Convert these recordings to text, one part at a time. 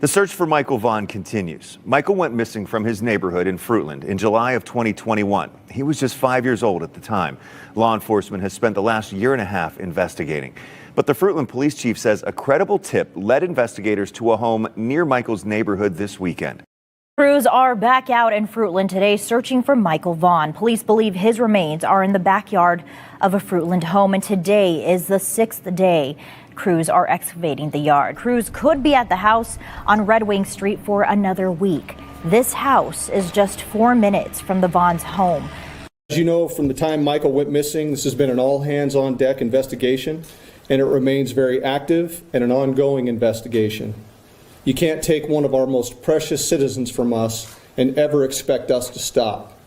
The search for Michael Vaughan continues. Michael went missing from his neighborhood in Fruitland in July of 2021. He was just 5 years old at the time. Law enforcement has spent the last year and a half investigating. But the Fruitland police chief says a credible tip led investigators to a home near Michael's neighborhood this weekend. Crews are back out in Fruitland today searching for Michael Vaughan. Police believe his remains are in the backyard of a Fruitland home, and today is the 6th day. Crews are excavating the yard. Crews could be at the house on Red Wing Street for another week. This house is just 4 minutes from the Vaughan's home. As you know, from the time Michael went missing, this has been an all-hands-on-deck investigation, and it remains very active and an ongoing investigation. You can't take one of our most precious citizens from us and ever expect us to stop.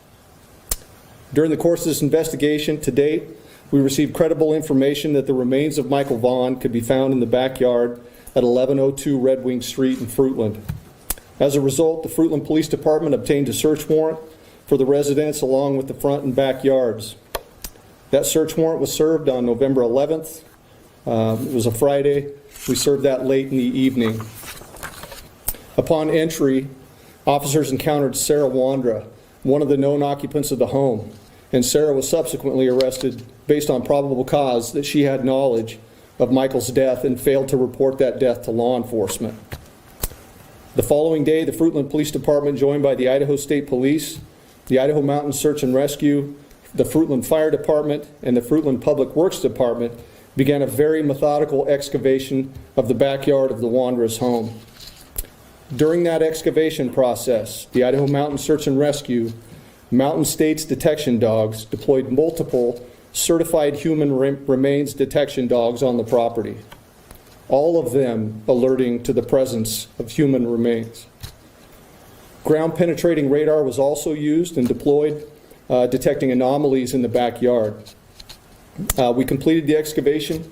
During the course of this investigation to date, we received credible information that the remains of Michael Vaughan could be found in the backyard at 1102 Red Wing Street in Fruitland. As a result, the Fruitland Police Department obtained a search warrant for the residence along with the front and backyards. That search warrant was served on November 11th. It was a Friday. We served that late in the evening. Upon entry, officers encountered Sarah Wandra, one of the known occupants of the home, and Sarah was subsequently arrested based on probable cause that she had knowledge of Michael's death and failed to report that death to law enforcement. The following day, the Fruitland Police Department, joined by the Idaho State Police, the Idaho Mountain Search and Rescue, the Fruitland Fire Department, and the Fruitland Public Works Department, began a very methodical excavation of the backyard of the Wandra's home. During that excavation process, the Idaho Mountain Search and Rescue, Mountain States detection dogs deployed multiple certified human remains detection dogs on the property, all of them alerting to the presence of human remains. Ground penetrating radar was also used and deployed, detecting anomalies in the backyard. We completed the excavation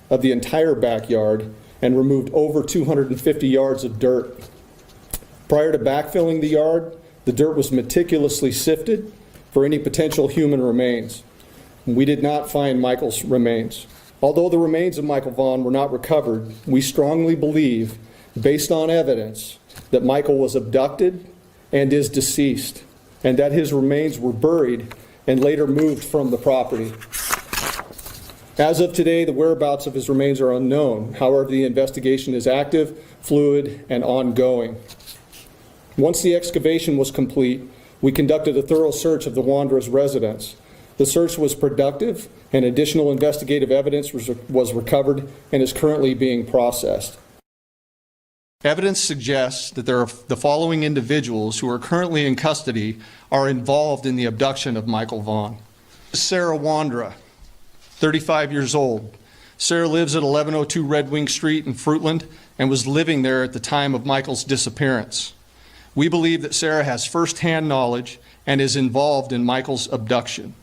of the entire backyard and removed over 250 yards of dirt. Prior to backfilling the yard, the dirt was meticulously sifted for any potential human remains. We did not find Michael's remains. Although the remains of Michael Vaughan were not recovered, we strongly believe, based on evidence, that Michael was abducted and is deceased, and that his remains were buried and later moved from the property. As of today, the whereabouts of his remains are unknown. However, the investigation is active, fluid, and ongoing. Once the excavation was complete, we conducted a thorough search of the Wandra's residence. The search was productive, and additional investigative evidence was recovered and is currently being processed. Evidence suggests that the following individuals who are currently in custody are involved in the abduction of Michael Vaughan. Sarah Wandra, 35 years old. Sarah lives at 1102 Red Wing Street in Fruitland and was living there at the time of Michael's disappearance. We believe that Sarah has firsthand knowledge and is involved in Michael's abduction.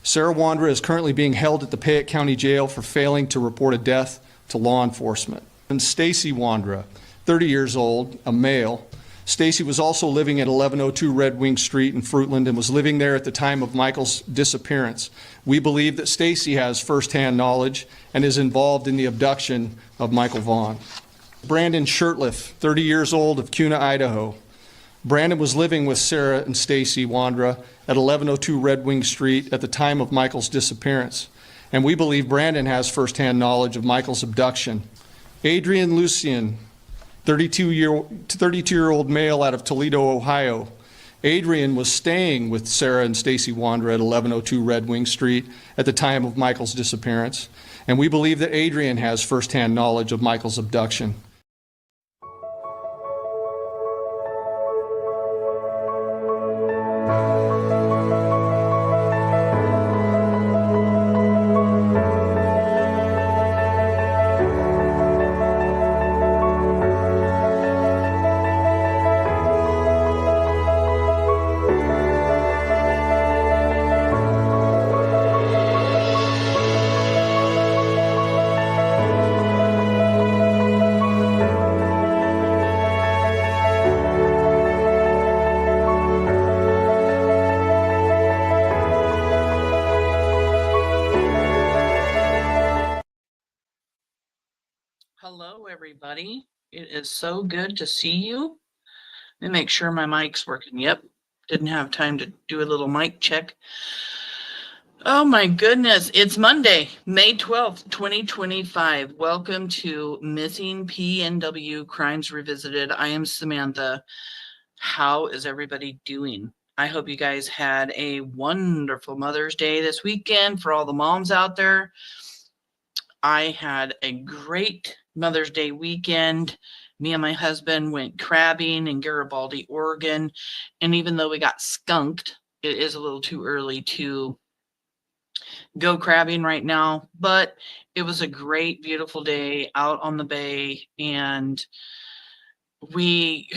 Sarah Wandra is currently being held at the Payette County Jail for failing to report a death to law enforcement. And Stacy Wandra, 30 years old, a male. Stacy was also living at 1102 Red Wing Street in Fruitland and was living there at the time of Michael's disappearance. We believe that Stacy has firsthand knowledge and is involved in the abduction of Michael Vaughan. Brandon Shurtliff, 30 years old, of Kuna, Idaho. Brandon was living with Sarah and Stacy Wandra at 1102 Red Wing Street at the time of Michael's disappearance, and we believe Brandon has firsthand knowledge of Michael's abduction. Adrian Lucian, 32-year-old male out of Toledo, Ohio. Adrian was staying with Sarah and Stacy Wandra at 1102 Red Wing Street at the time of Michael's disappearance, and we believe that Adrian has firsthand knowledge of Michael's abduction. Hello, everybody. It is so good to see you. Let me make sure my mic's working. Yep. Didn't have time to do a little mic check. Oh my goodness. It's Monday, May 12th, 2025. Welcome to Missing PNW Crimes Revisited. I am Samantha. How is everybody doing? I hope you guys had a wonderful Mother's Day this weekend for all the moms out there. I had a great Mother's Day weekend. Me and my husband went crabbing in Garibaldi, Oregon. And even though we got skunked, it is a little too early to go crabbing right now. But it was a great, beautiful day out on the bay. And we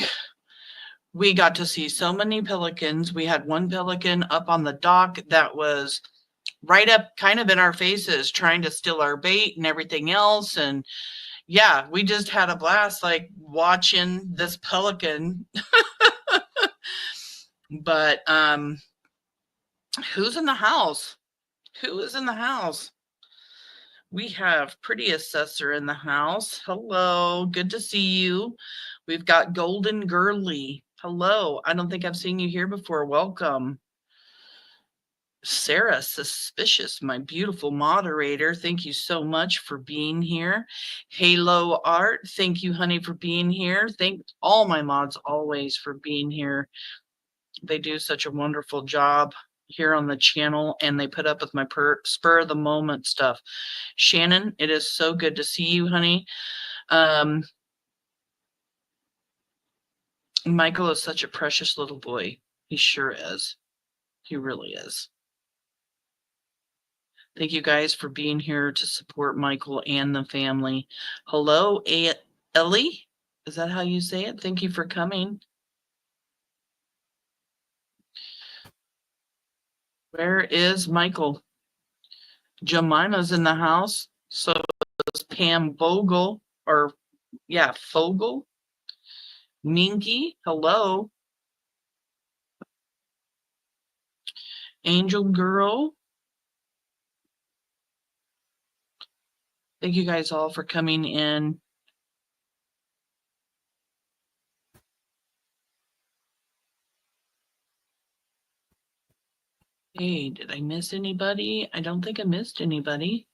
got to see so many pelicans. We had one pelican up on the dock that was right up kind of in our faces, trying to steal our bait and everything else. And yeah, we just had a blast, like watching this pelican. But who's in the house? Who is in the house? We have Pretty Assessor in the house. Hello, good to see you. We've got Golden Girly. Hello, I don't think I've seen you here before. Welcome. Sarah Suspicious, my beautiful moderator, thank you so much for being here. Halo Art, thank you, honey, for being here. Thank all my mods always for being here. They do such a wonderful job here on the channel, and they put up with my spur of the moment stuff. Shannon, it is so good to see you, honey. Michael is such a precious little boy. He sure is. He really is. Thank you guys for being here to support Michael and the family. Hello, Ellie. Is that how you say it? Thank you for coming. Where is Michael? Jemima's in the house. So is Pam Vogel, or yeah, Fogel. Minky, hello. Angel Girl. Thank you guys all for coming in. Hey, did I miss anybody? I don't think I missed anybody.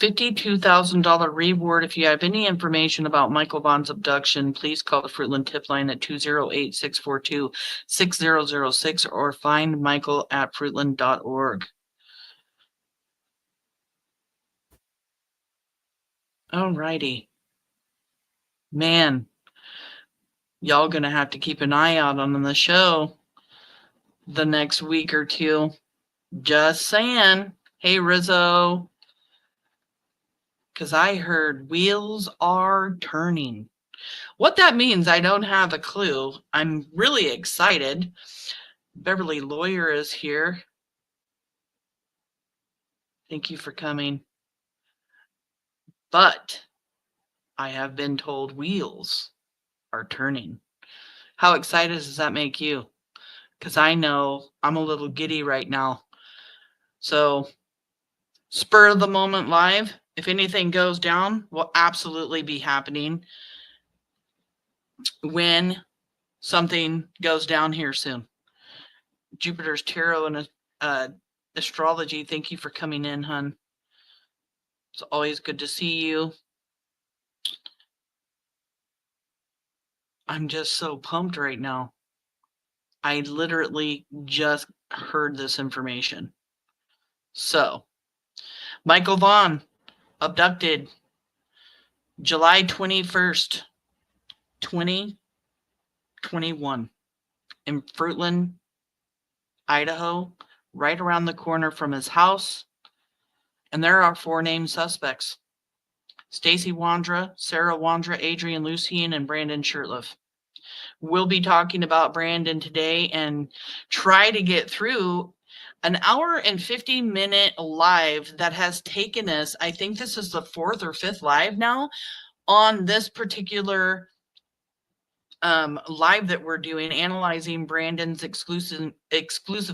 $52,000 reward. If you have any information about Michael Vaughan's abduction, please call the Fruitland tip line at 208-642-6006 or find Michael at fruitland.org. Alrighty. Man, y'all gonna have to keep an eye out on the show the next week or two. Just saying. Hey, Rizzo. Because I heard wheels are turning. What that means, I don't have a clue. I'm really excited. Beverly Lawyer is here. Thank you for coming. But I have been told wheels are turning. How excited does that make you? Because I know I'm a little giddy right now. So, spur of the moment live. If anything goes down, will absolutely be happening when something goes down here soon. Jupiter's Tarot and Astrology, thank you for coming in, hun. It's always good to see you. I'm just so pumped right now. I literally just heard this information. So, Michael Vaughan, abducted July 21st, 2021 in Fruitland, Idaho, right around the corner from his house. And there are 4 named suspects: Stacy Wandra, Sarah Wandra, Adrian Lucien, and Brandon Shurtliff. We'll be talking about Brandon today and try to get through an hour and 50-minute live that has taken us, I think this is the 4th or 5th live now on this particular live that we're doing, analyzing Brandon's exclusive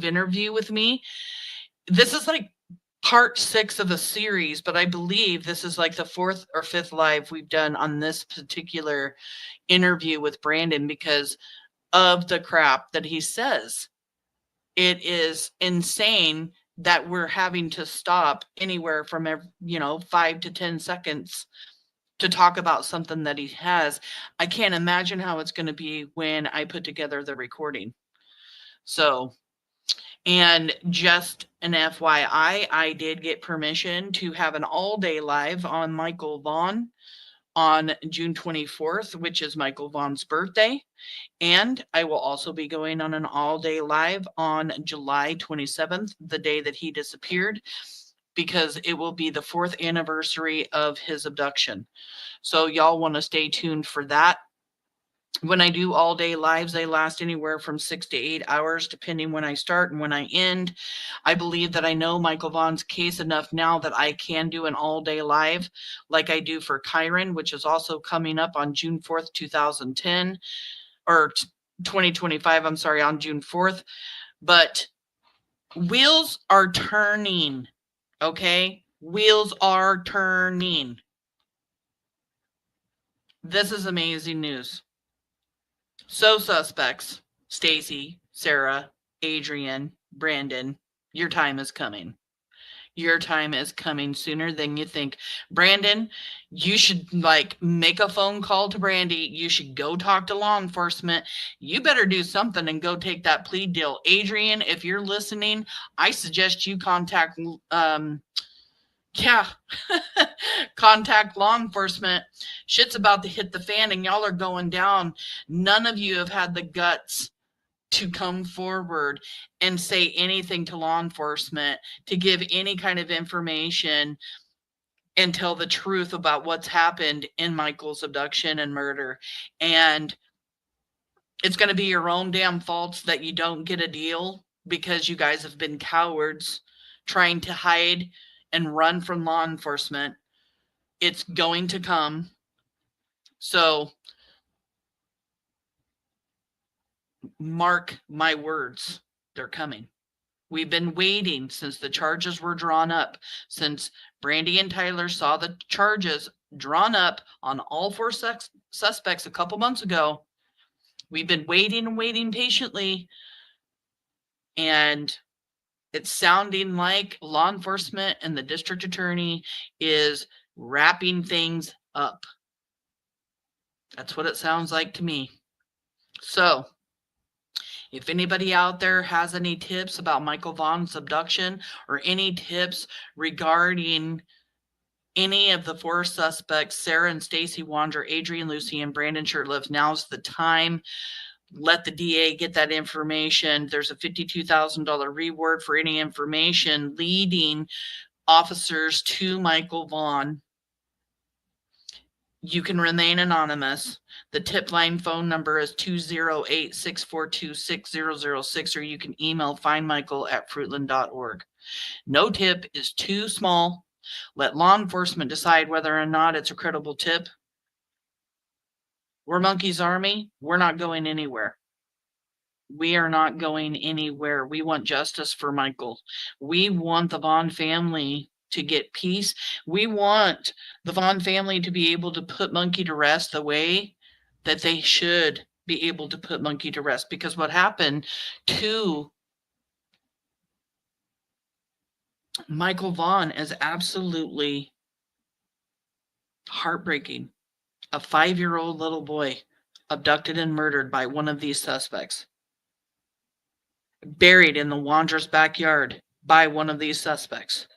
interview with me. This is like part 6 of a series, but I believe this is like the 4th or 5th live we've done on this particular interview with Brandon because of the crap that he says. It is insane that we're having to stop anywhere from 5 to 10 seconds to talk about something that he has. I can't imagine how it's going to be when I put together the recording. So, and just an FYI, I did get permission to have an all-day live on Michael Vaughan on June 24th, which is Michael Vaughan's birthday. And I will also be going on an all-day live on July 27th, the day that he disappeared, because it will be the 4th anniversary of his abduction. So y'all want to stay tuned for that. When I do all-day lives, they last anywhere from 6 to 8 hours, depending when I start and when I end. I believe that I know Michael Vaughan's case enough now that I can do an all-day live like I do for Kyron, which is also coming up on June 4th, 2010, or 2025, I'm sorry, on June 4th. But wheels are turning, okay? Wheels are turning. This is amazing news. So suspects, Stacy, Sarah, Adrian, Brandon, your time is coming. Your time is coming sooner than you think. Brandon, you should make a phone call to Brandy. You should go talk to law enforcement. You better do something and go take that plea deal. Adrian, if you're listening, I suggest you contact contact law enforcement. Shit's about to hit the fan and y'all are going down. None of you have had the guts to come forward and say anything to law enforcement, to give any kind of information and tell the truth about what's happened in Michael's abduction and murder. And it's going to be your own damn fault that you don't get a deal because you guys have been cowards trying to hide and run from law enforcement. It's going to come. So mark my words, they're coming. We've been waiting since the charges were drawn up, since Brandy and Tyler saw the charges drawn up on all 4 suspects a couple months ago. We've been waiting and waiting patiently, and it's sounding like law enforcement and the district attorney is wrapping things up. That's what it sounds like to me. So, if anybody out there has any tips about Michael Vaughan's abduction or any tips regarding any of the 4 suspects, Sarah and Stacy Wander, Adrian Lucy, and Brandon Shurtliff, now's the time. Let the DA get that information. There's a $52,000 reward for any information leading officers to Michael Vaughan. You can remain anonymous. The tip line phone number is 208-642-6006, or you can email findmichael@fruitland.org. No tip is too small. Let law enforcement decide whether or not it's a credible tip. We're Monkey's Army. We're not going anywhere. We are not going anywhere. We want justice for Michael. We want the Vaughan family to get peace. We want the Vaughan family to be able to put Monkey to rest the way that they should be able to put Monkey to rest. Because what happened to Michael Vaughan is absolutely heartbreaking. A 5-year-old little boy abducted and murdered by one of these suspects. Buried in the Wanderer's backyard by one of these suspects.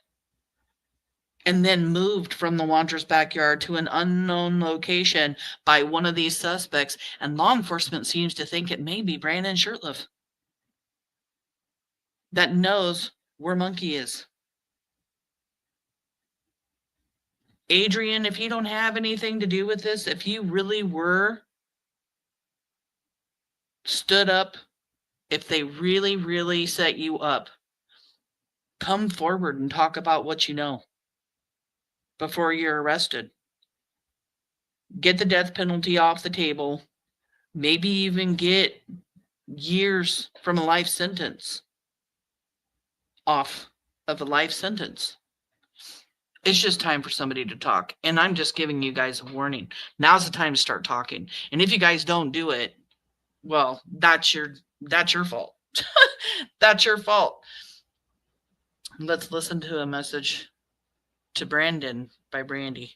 And then moved from the Wanderer's backyard to an unknown location by one of these suspects. And law enforcement seems to think it may be Brandon Shurtliff that knows where Monkey is. Adrian, if you don't have anything to do with this, if you really were stood up, if they really, really set you up, come forward and talk about what you know before you're arrested. Get the death penalty off the table. Maybe even get years from a life sentence off of a life sentence. It's just time for somebody to talk. And I'm just giving you guys a warning. Now's the time to start talking. And if you guys don't do it, well, that's your fault. That's your fault. Let's listen to a message to Brandon by Brandy.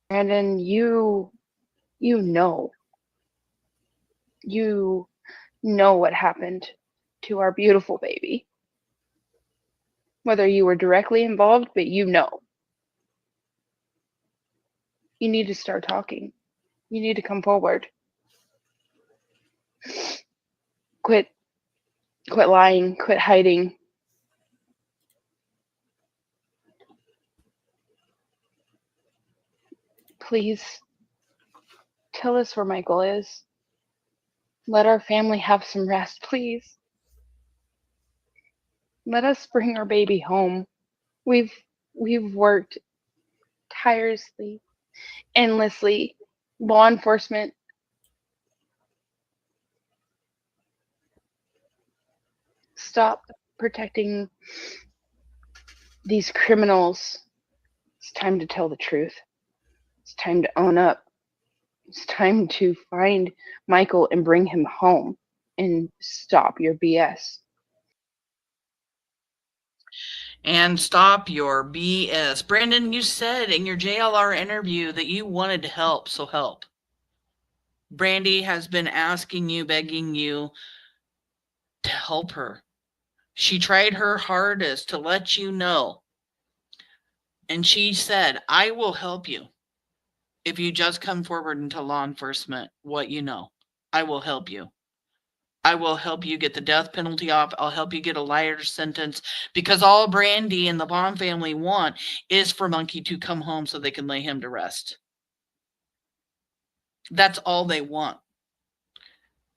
Brandon, you know what happened to our beautiful baby. Whether you were directly involved, but you know. You need to start talking. You need to come forward. Quit lying, quit hiding. Please tell us where Michael is. Let our family have some rest, please. Let us bring our baby home. We've worked tirelessly, endlessly. Law enforcement, stop protecting these criminals. It's time to tell the truth. It's time to own up. It's time to find Michael and bring him home and stop your BS. And stop your BS. Brandon, you said in your JLR interview that you wanted to help, so help. Brandy has been asking you, begging you to help her. She tried her hardest to let you know. And she said, I will help you if you just come forward and tell law enforcement what you know. I will help you. I will help you get the death penalty off. I'll help you get a lighter sentence, because all Brandy and the Vaughan family want is for Monkey to come home so they can lay him to rest. That's all they want.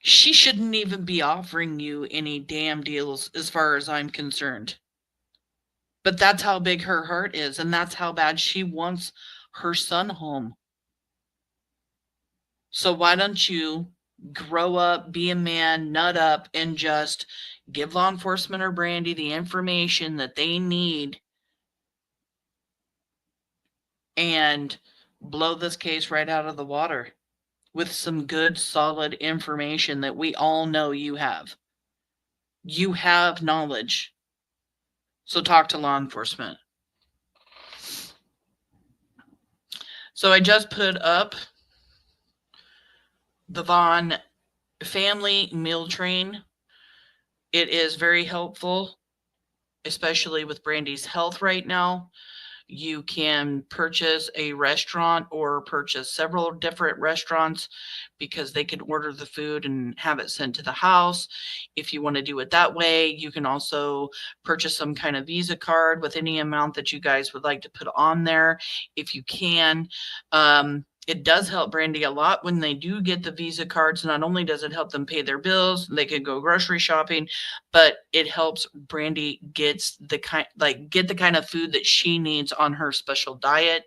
She shouldn't even be offering you any damn deals as far as I'm concerned. But that's how big her heart is, and that's how bad she wants her son home. So why don't you grow up, be a man, nut up, and just give law enforcement or Brandy the information that they need and blow this case right out of the water with some good, solid information that we all know you have. You have knowledge. So talk to law enforcement. So I just put up the Vaughan family meal train. It is very helpful, especially with Brandy's health right now. You can purchase a restaurant or purchase several different restaurants because they can order the food and have it sent to the house. If you want to do it that way, you can also purchase some kind of Visa card with any amount that you guys would like to put on there, if you can. It does help Brandy a lot when they do get the Visa cards. Not only does it help them pay their bills, they can go grocery shopping, but it helps Brandy get the kind of food that she needs on her special diet.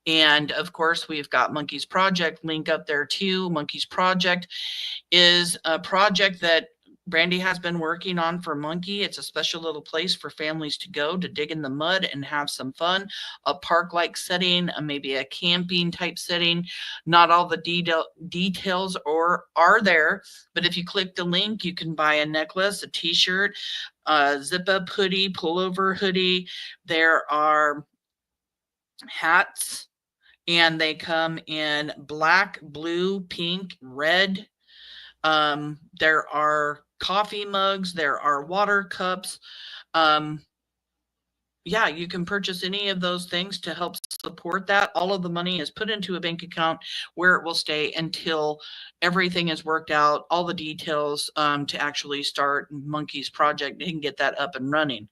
And of course, we've got Monkey's Project link up there too. Monkey's Project is a project that Brandy has been working on for Monkey. It's a special little place for families to go to dig in the mud and have some fun. A park-like setting, maybe a camping type setting. Not all the details are there, but if you click the link, you can buy a necklace, a t-shirt, a zip-up hoodie, pullover hoodie. There are hats, and they come in black, blue, pink, red. There are coffee mugs, there are water cups. Yeah, you can purchase any of those things to help support that. All of the money is put into a bank account where it will stay until everything is worked out, all the details to actually start Monkey's Project and get that up and running.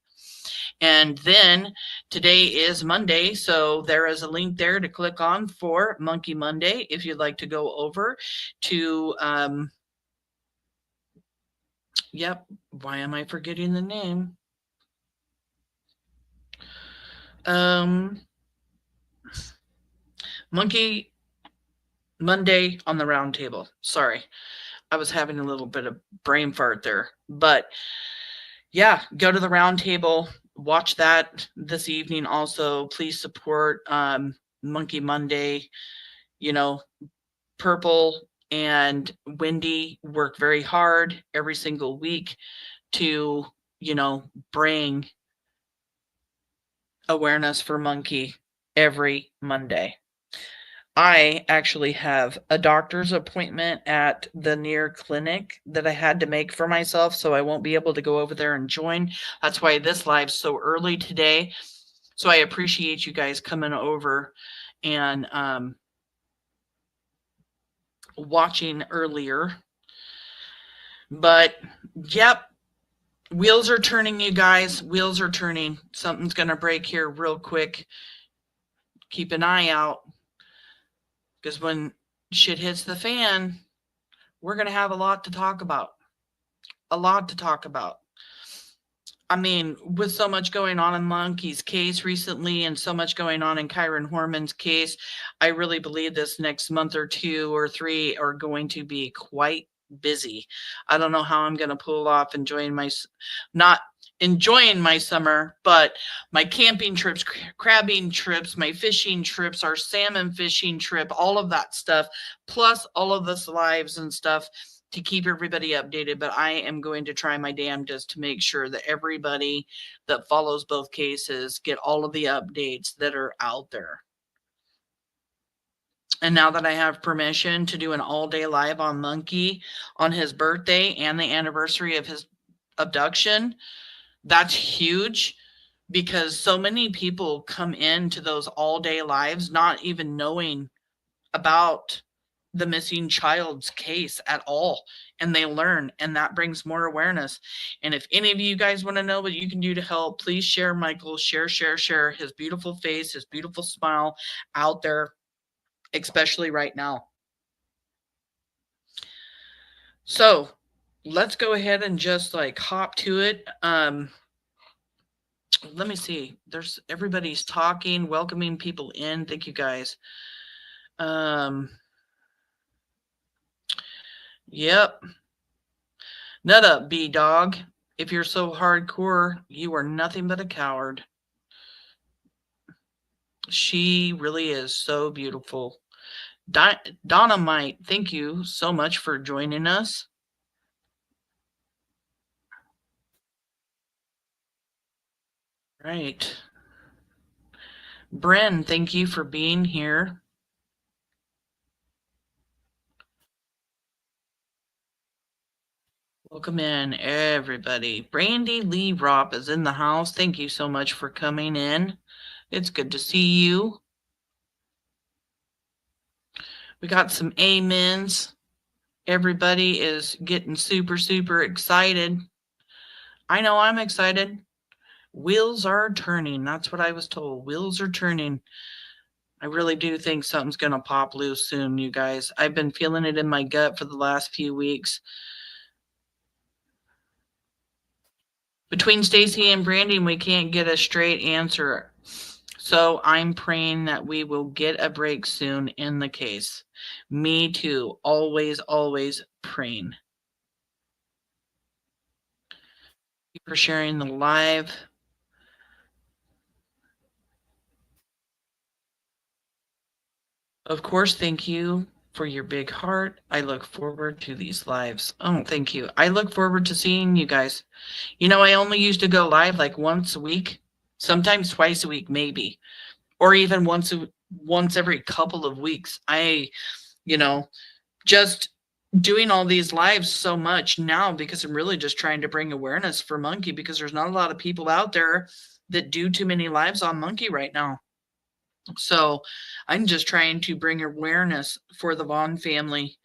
And then today is Monday, so there is a link there to click on for Monkey Monday if you'd like to go over to yep, why am I forgetting the name? Monkey Monday on the round table. Sorry, I was having a little bit of brain fart there. But yeah, go to the round table watch that this evening. Also, please support Monkey Monday. You know, Purple and Wendy work very hard every single week to, you know, bring awareness for monkey every Monday. I actually have a doctor's appointment at the near clinic that I had to make for myself, so I won't be able to go over there and join. That's why this live's so early today. So I appreciate you guys coming over and watching earlier. But yep, wheels are turning, you guys. Wheels are turning. Something's going to break here real quick. Keep an eye out, because when shit hits the fan, we're going to have a lot to talk about. A lot to talk about. I mean, with so much going on in Monkey's case recently and so much going on in Kyron Horman's case, I really believe this next month or 2 or 3 are going to be quite busy. I don't know how I'm going to pull off not enjoying my summer, but my camping trips, crabbing trips, my fishing trips, our salmon fishing trip, all of that stuff, plus all of this lives and stuff to keep everybody updated. But I am going to try my damnedest to make sure that everybody that follows both cases get all of the updates that are out there. And now that I have permission to do an all-day live on Monkey on his birthday and the anniversary of his abduction, that's huge, because so many people come into those all-day lives not even knowing about the missing child's case at all, and they learn, and that brings more awareness. And if any of you guys want to know what you can do to help, please share Michael, share his beautiful face, his beautiful smile out there, especially right now. So let's go ahead and just like hop to it. Let me see. Everybody's talking, welcoming people in. Thank you guys. Yep. Nut up, B-Dog. If you're so hardcore, you are nothing but a coward. She really is so beautiful. Dynamite, thank you so much for joining us. Right. Bren, thank you for being here. Welcome in, everybody. Brandy Lee Ropp is in the house. Thank you so much for coming in. It's good to see you. We got some amens. Everybody is getting super, super excited. I know I'm excited. Wheels are turning. That's what I was told. Wheels are turning. I really do think something's going to pop loose soon, you guys. I've been feeling it in my gut for the last few weeks. Between Stacy and Brandy, we can't get a straight answer. So I'm praying that we will get a break soon in the case. Me too. Always, always praying. Thank you for sharing the live. Of course, thank you for your big heart. I look forward to these lives. Oh, thank you. I look forward to seeing you guys. You know, I only used to go live like once a week, sometimes twice a week, maybe, or even once every couple of weeks. Just doing all these lives so much now because I'm really just trying to bring awareness for Monkey, because there's not a lot of people out there that do too many lives on Monkey right now. So I'm just trying to bring awareness for the Vaughan family.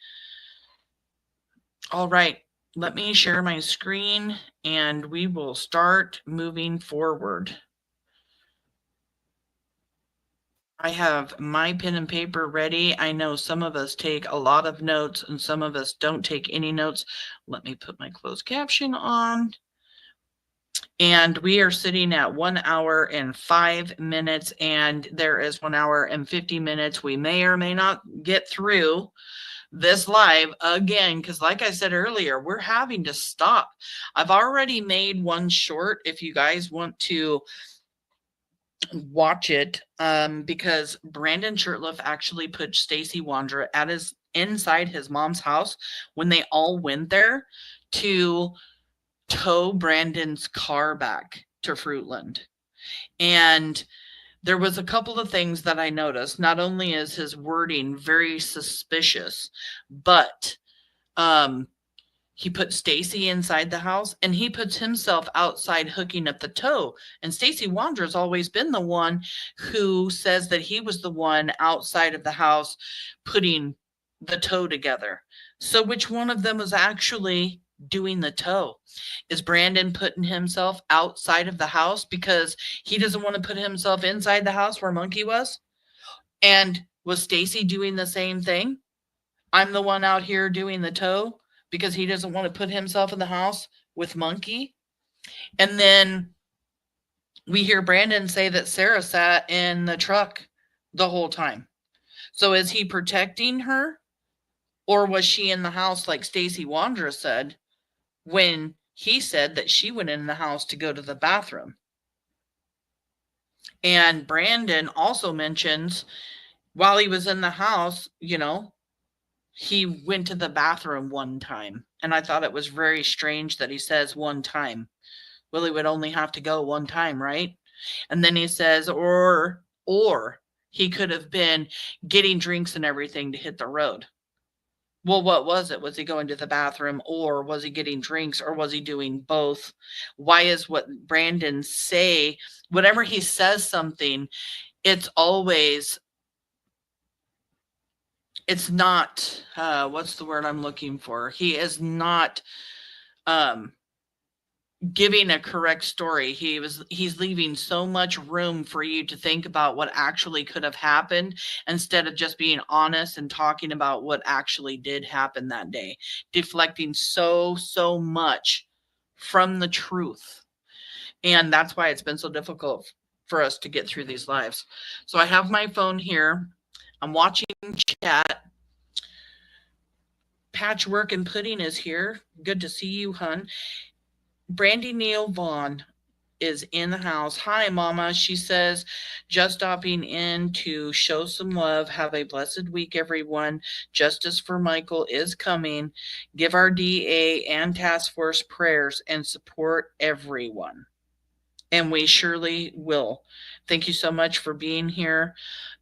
All right, let me share my screen and we will start moving forward. I have my pen and paper ready. I know some of us take a lot of notes and some of us don't take any notes. Let me put my closed caption on. And we are sitting at 1 hour and 5 minutes, and there is 1 hour and 50 minutes we may or may not get through. this live again, because like I said earlier, we're having to stop. I've already made one short if you guys want to watch it, because Brandon Shurtliff actually put Stacy Wandra at his inside his mom's house when they all went there to tow Brandon's car back to Fruitland. And there was a couple of things that I noticed. Not only is his wording very suspicious, but he put Stacy inside the house and he puts himself outside hooking up the tow. And Stacy Wandra's always been the one who says that he was the one outside of the house putting the tow together. So which one of them was actually doing the tow? Is Brandon putting himself outside of the house because he doesn't want to put himself inside the house where Monkey was? And was Stacy doing the same thing? I'm the one out here doing the tow because he doesn't want to put himself in the house with Monkey. And then we hear Brandon say that Sarah sat in the truck the whole time. So is he protecting her? Or was she in the house like Stacy Wandra said when he said that she went in the house to go to the bathroom? And Brandon also mentions while he was in the house, you know, he went to the bathroom one time. And I thought it was very strange that he says one time. Well, he would only have to go one time, right? And then he says, or he could have been getting drinks and everything to hit the road. Well, what was it? Was he going to the bathroom, or was he getting drinks, or was he doing both? Why is what Brandon say, whenever he says something, it's always, it's not, what's the word I'm looking for? He is not giving a correct story. He's leaving so much room for you to think about what actually could have happened instead of just being honest and talking about what actually did happen that day, deflecting so much from the truth. And that's why it's been so difficult for us to get through these lives. So I have my phone here. I'm watching chat. Patchwork and Pudding is here. Good to see you, hun. Brandy Neal Vaughn is in the house. Hi, Mama. She says, just stopping in to show some love. Have a blessed week, everyone. Justice for Michael is coming. Give our DA and task force prayers and support everyone. And we surely will. Thank you so much for being here.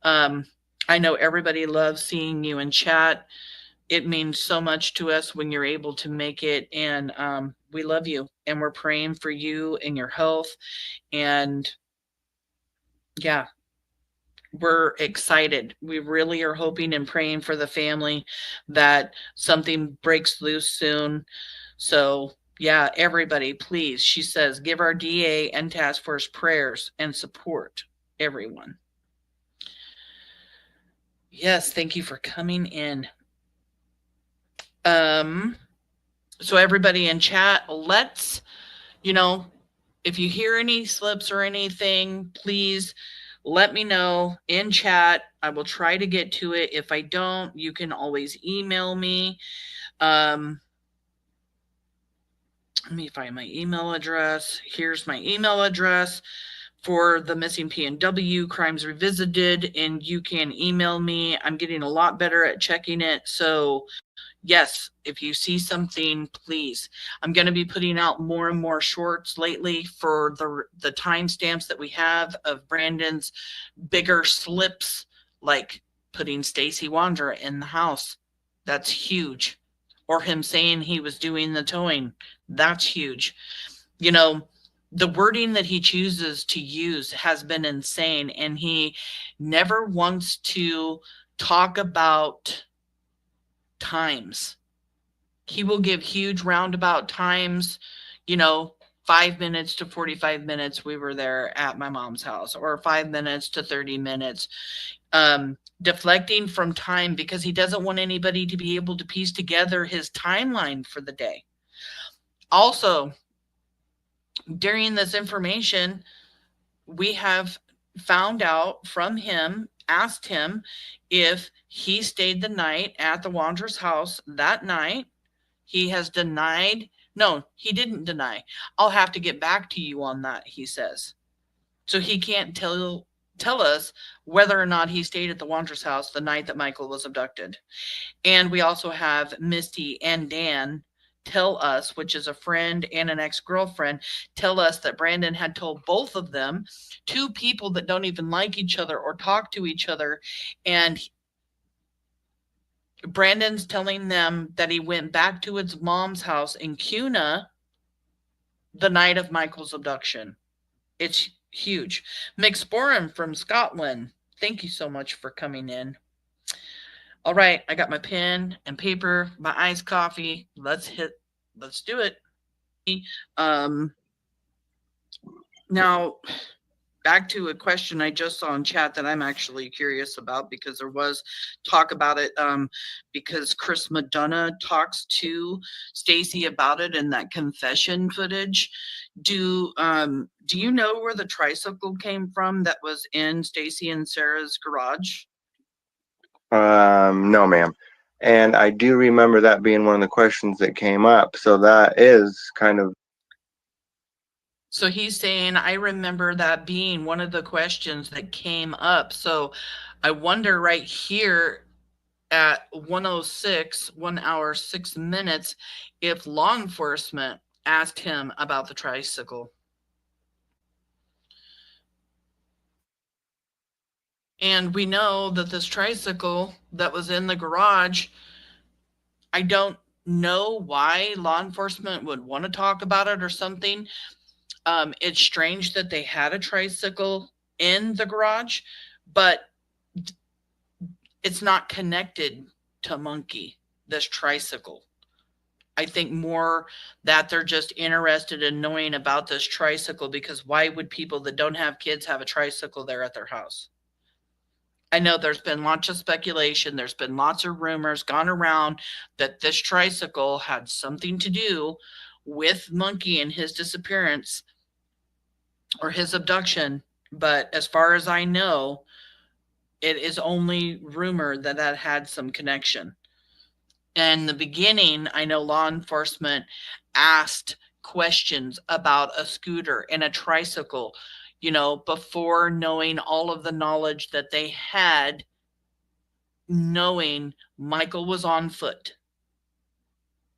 I know everybody loves seeing you in chat. It means so much to us when you're able to make it, and we love you, and we're praying for you and your health. And yeah, we're excited. We really are hoping and praying for the family that something breaks loose soon. So yeah, everybody, please, she says, give our DA and task force prayers and support everyone. Yes, thank you for coming in. So everybody in chat, let's, if you hear any slips or anything, please let me know in chat. I will try to get to it. If I don't, you can always email me. Let me find my email address. Here's my email address for the Missing PNW Crimes Revisited, and you can email me. I'm getting a lot better at checking it. So yes, if you see something, please. I'm going to be putting out more and more shorts lately for the timestamps that we have of Brandon's bigger slips, like putting Stacy Wandra in the house. That's huge. Or him saying he was doing the towing. That's huge. The wording that he chooses to use has been insane, and he never wants to talk about times. He will give huge roundabout times, 5 minutes to 45 minutes we were there at my mom's house, or 5 minutes to 30 minutes, deflecting from time because he doesn't want anybody to be able to piece together his timeline for the day. Also, during this information, we have found out from him asked him if he stayed the night at the Wanderer's house that night. He has denied. No, he didn't deny. I'll have to get back to you on that, he says. So he can't tell us whether or not he stayed at the Wanderer's house the night that Michael was abducted. And we also have Misty and Dan tell us, which is a friend and an ex-girlfriend, tell us that Brandon had told both of them, two people that don't even like each other or talk to each other, and Brandon's telling them that he went back to his mom's house in Cuna the night of Michael's abduction. It's huge. McSporin from Scotland, thank you so much for coming in. All right, I got my pen and paper, my iced coffee. Let's do it. Now, back to a question I just saw in chat that I'm actually curious about, because there was talk about it, because Chris Madonna talks to Stacy about it in that confession footage. Do you know where the tricycle came from that was in Stacy and Sarah's garage? No, ma'am. And I do remember that being one of the questions that came up. So that is kind of. So he's saying, I remember that being one of the questions that came up. So I wonder right here at 1:06, 1 hour, 6 minutes, if law enforcement asked him about the tricycle. And we know that this tricycle that was in the garage, I don't know why law enforcement would want to talk about it or something. It's strange that they had a tricycle in the garage, but it's not connected to Monkey, this tricycle. I think more that they're just interested in knowing about this tricycle, because why would people that don't have kids have a tricycle there at their house? I know there's been lots of speculation. There's been lots of rumors gone around that this tricycle had something to do with Monkey and his disappearance or his abduction. But as far as I know, it is only rumored that that had some connection. In the beginning, I know law enforcement asked questions about a scooter and a tricycle, before knowing all of the knowledge that they had, knowing Michael was on foot.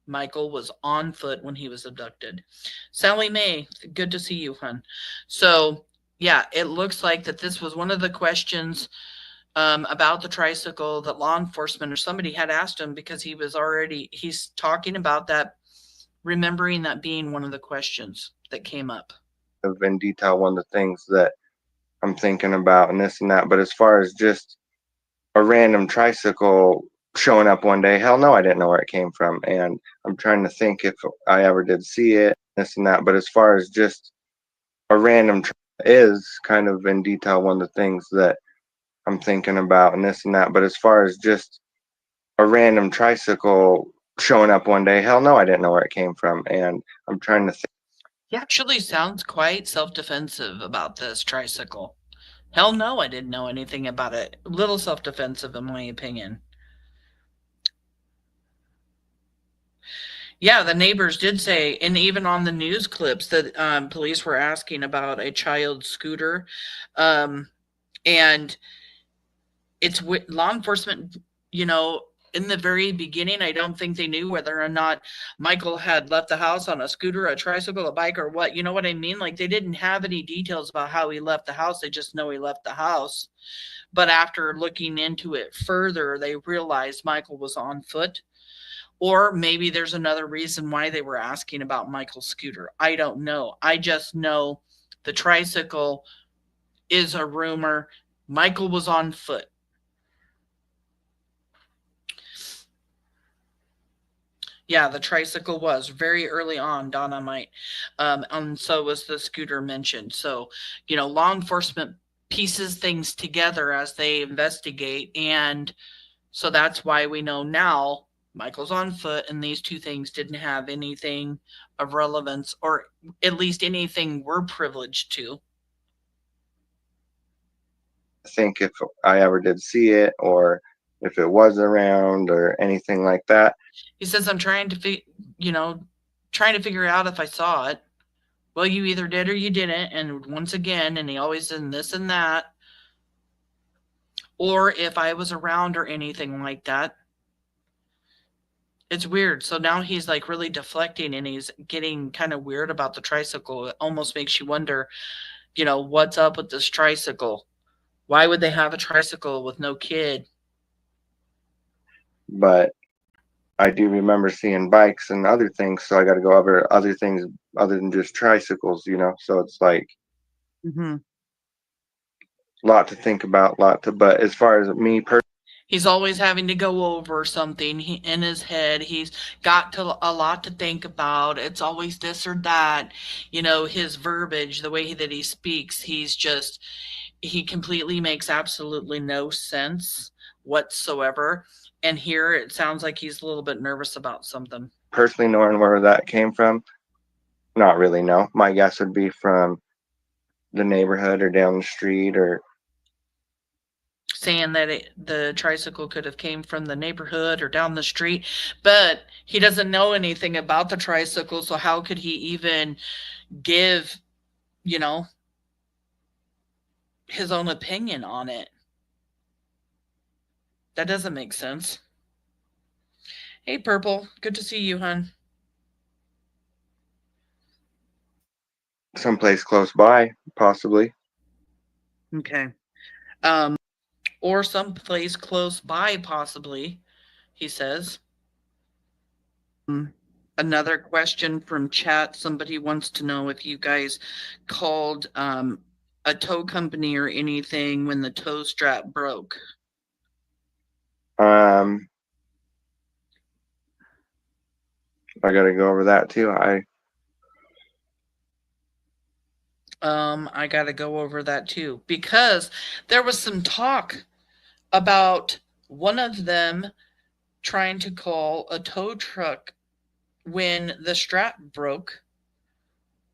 Michael was on foot when he was abducted. Sally Mae, good to see you, hon. So, yeah, it looks like that this was one of the questions about the tricycle that law enforcement or somebody had asked him, because he's talking about that, remembering that being one of the questions that came up. In detail, one of the things that I'm thinking about and this and that. But as far as just a random tricycle showing up one day, hell no, I didn't know where it came from. And I'm trying to think if I ever did see it, this and that. But as far as just a random is kind of in detail one of the things that I'm thinking about and this and that. But as far as just a random tricycle showing up one day, hell no, I didn't know where it came from. And I'm trying to think. He actually sounds quite self-defensive about this tricycle. Hell no, I didn't know anything about it. A little self-defensive, in my opinion. Yeah, the neighbors did say, and even on the news clips, that police were asking about a child scooter. And it's law enforcement, in the very beginning, I don't think they knew whether or not Michael had left the house on a scooter, a tricycle, a bike, or what. You know what I mean? Like, they didn't have any details about how he left the house. They just know he left the house. But after looking into it further, they realized Michael was on foot. Or maybe there's another reason why they were asking about Michael's scooter. I don't know. I just know the tricycle is a rumor. Michael was on foot. Yeah, the tricycle was very early on, Dynamite. And so was the scooter mentioned. So, law enforcement pieces things together as they investigate. And so that's why we know now Michael's on foot, and these two things didn't have anything of relevance, or at least anything we're privileged to. think if I ever did see it or if it was around or anything like that. He says, I'm trying to trying to figure out if I saw it. Well, you either did or you didn't. And once again, and he always said this and that. Or if I was around or anything like that. It's weird. So now he's like really deflecting and he's getting kind of weird about the tricycle. It almost makes you wonder, what's up with this tricycle? Why would they have a tricycle with no kid? But I do remember seeing bikes and other things, so I got to go over other things other than just tricycles, so it's like Mm-hmm. a lot to think about, but as far as me personally, He's always having to go over something in his head. He's got a lot to think about. It's always this or that. His verbiage, the way that he speaks, he completely makes absolutely no sense whatsoever. And here it sounds like he's a little bit nervous about something. personally knowing where that came from, not really, no. My guess would be from the neighborhood or down the street, or saying that the tricycle could have came from the neighborhood or down the street, but he doesn't know anything about the tricycle, so how could he even give, his own opinion on it? That doesn't make sense. Hey, Purple, good to see you, hon. someplace close by, possibly. Okay. Or someplace close by, possibly, he says. Another question from chat. Somebody wants to know if you guys called a tow company or anything when the tow strap broke. I gotta go over that too. I gotta go over that too, because there was some talk about one of them trying to call a tow truck when the strap broke.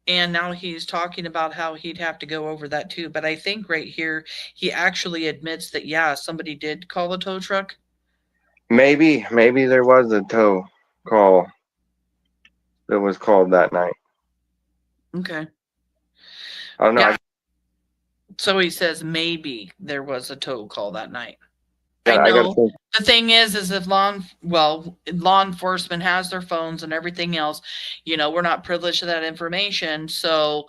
And now he's talking about how he'd have to go over that too. But I think right here, he actually admits that, yeah, somebody did call a tow truck. Maybe there was a tow call that was called that night. Okay. I don't know. Yeah. So he says maybe there was a tow call that night. Yeah, I I gotta know. think. The thing is if law enforcement has their phones and everything else, we're not privileged to that information. So,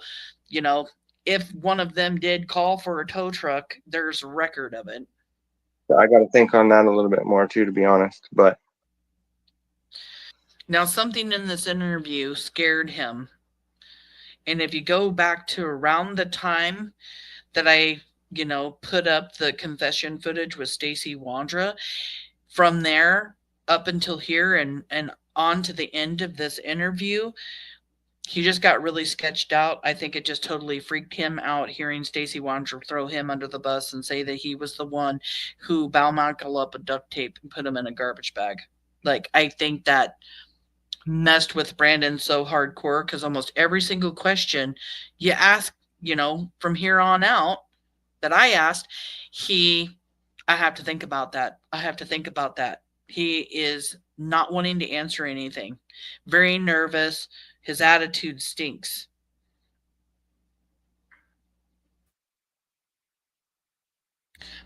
if one of them did call for a tow truck, there's a record of it. I gotta think on that a little bit more too, to be honest. But now, something in this interview scared him. And if you go back to around the time that I, put up the confession footage with Stacey Wandra, from there up until here and on to the end of this interview, he just got really sketched out. I think it just totally freaked him out hearing Stacey Wandra throw him under the bus and say that he was the one who bound Michael up with duct tape and put him in a garbage bag. Like, I think that messed with Brandon so hardcore, because almost every single question you ask, from here on out that I asked, I have to think about that. I have to think about that. He is not wanting to answer anything. Very nervous. His attitude stinks.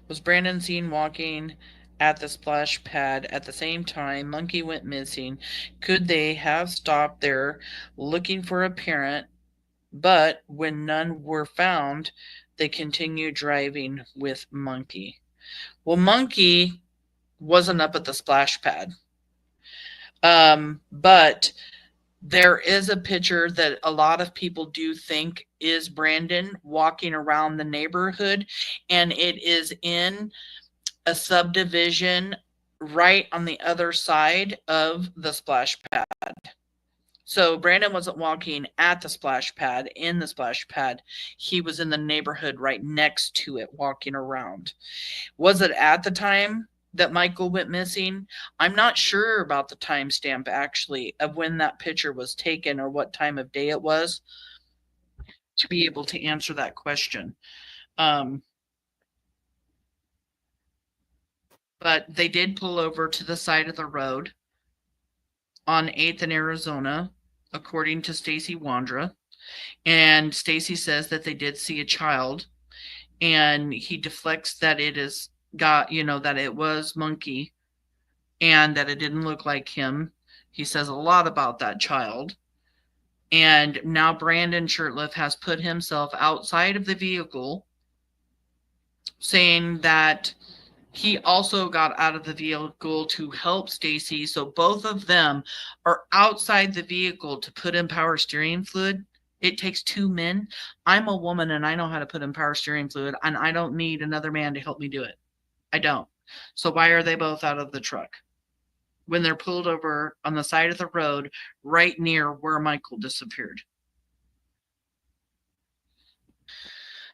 Was Brandon seen walking at the splash pad at the same time Monkey went missing? Could they have stopped there looking for a parent, but when none were found, they continued driving with Monkey? Well, Monkey wasn't up at the splash pad. But there is a picture that a lot of people do think is Brandon walking around the neighborhood, and it is in a subdivision right on the other side of the splash pad. So Brandon wasn't walking at the splash pad, in the splash pad. He was in the neighborhood right next to it, walking around. Was it at the time that Michael went missing? I'm not sure about the timestamp, actually, of when that picture was taken or what time of day it was to be able to answer that question. but they did pull over to the side of the road on 8th in Arizona, according to Stacy Wandra. And Stacy says that they did see a child, and he deflects that it is got, that it was Monkey and that it didn't look like him. He says a lot about that child. And now Brandon Shurtliff has put himself outside of the vehicle, saying that he also got out of the vehicle to help Stacy. So both of them are outside the vehicle to put in power steering fluid. It takes 2 men. I'm a woman and I know how to put in power steering fluid, and I don't need another man to help me do it. I don't. So why are they both out of the truck when they're pulled over on the side of the road right near where Michael disappeared?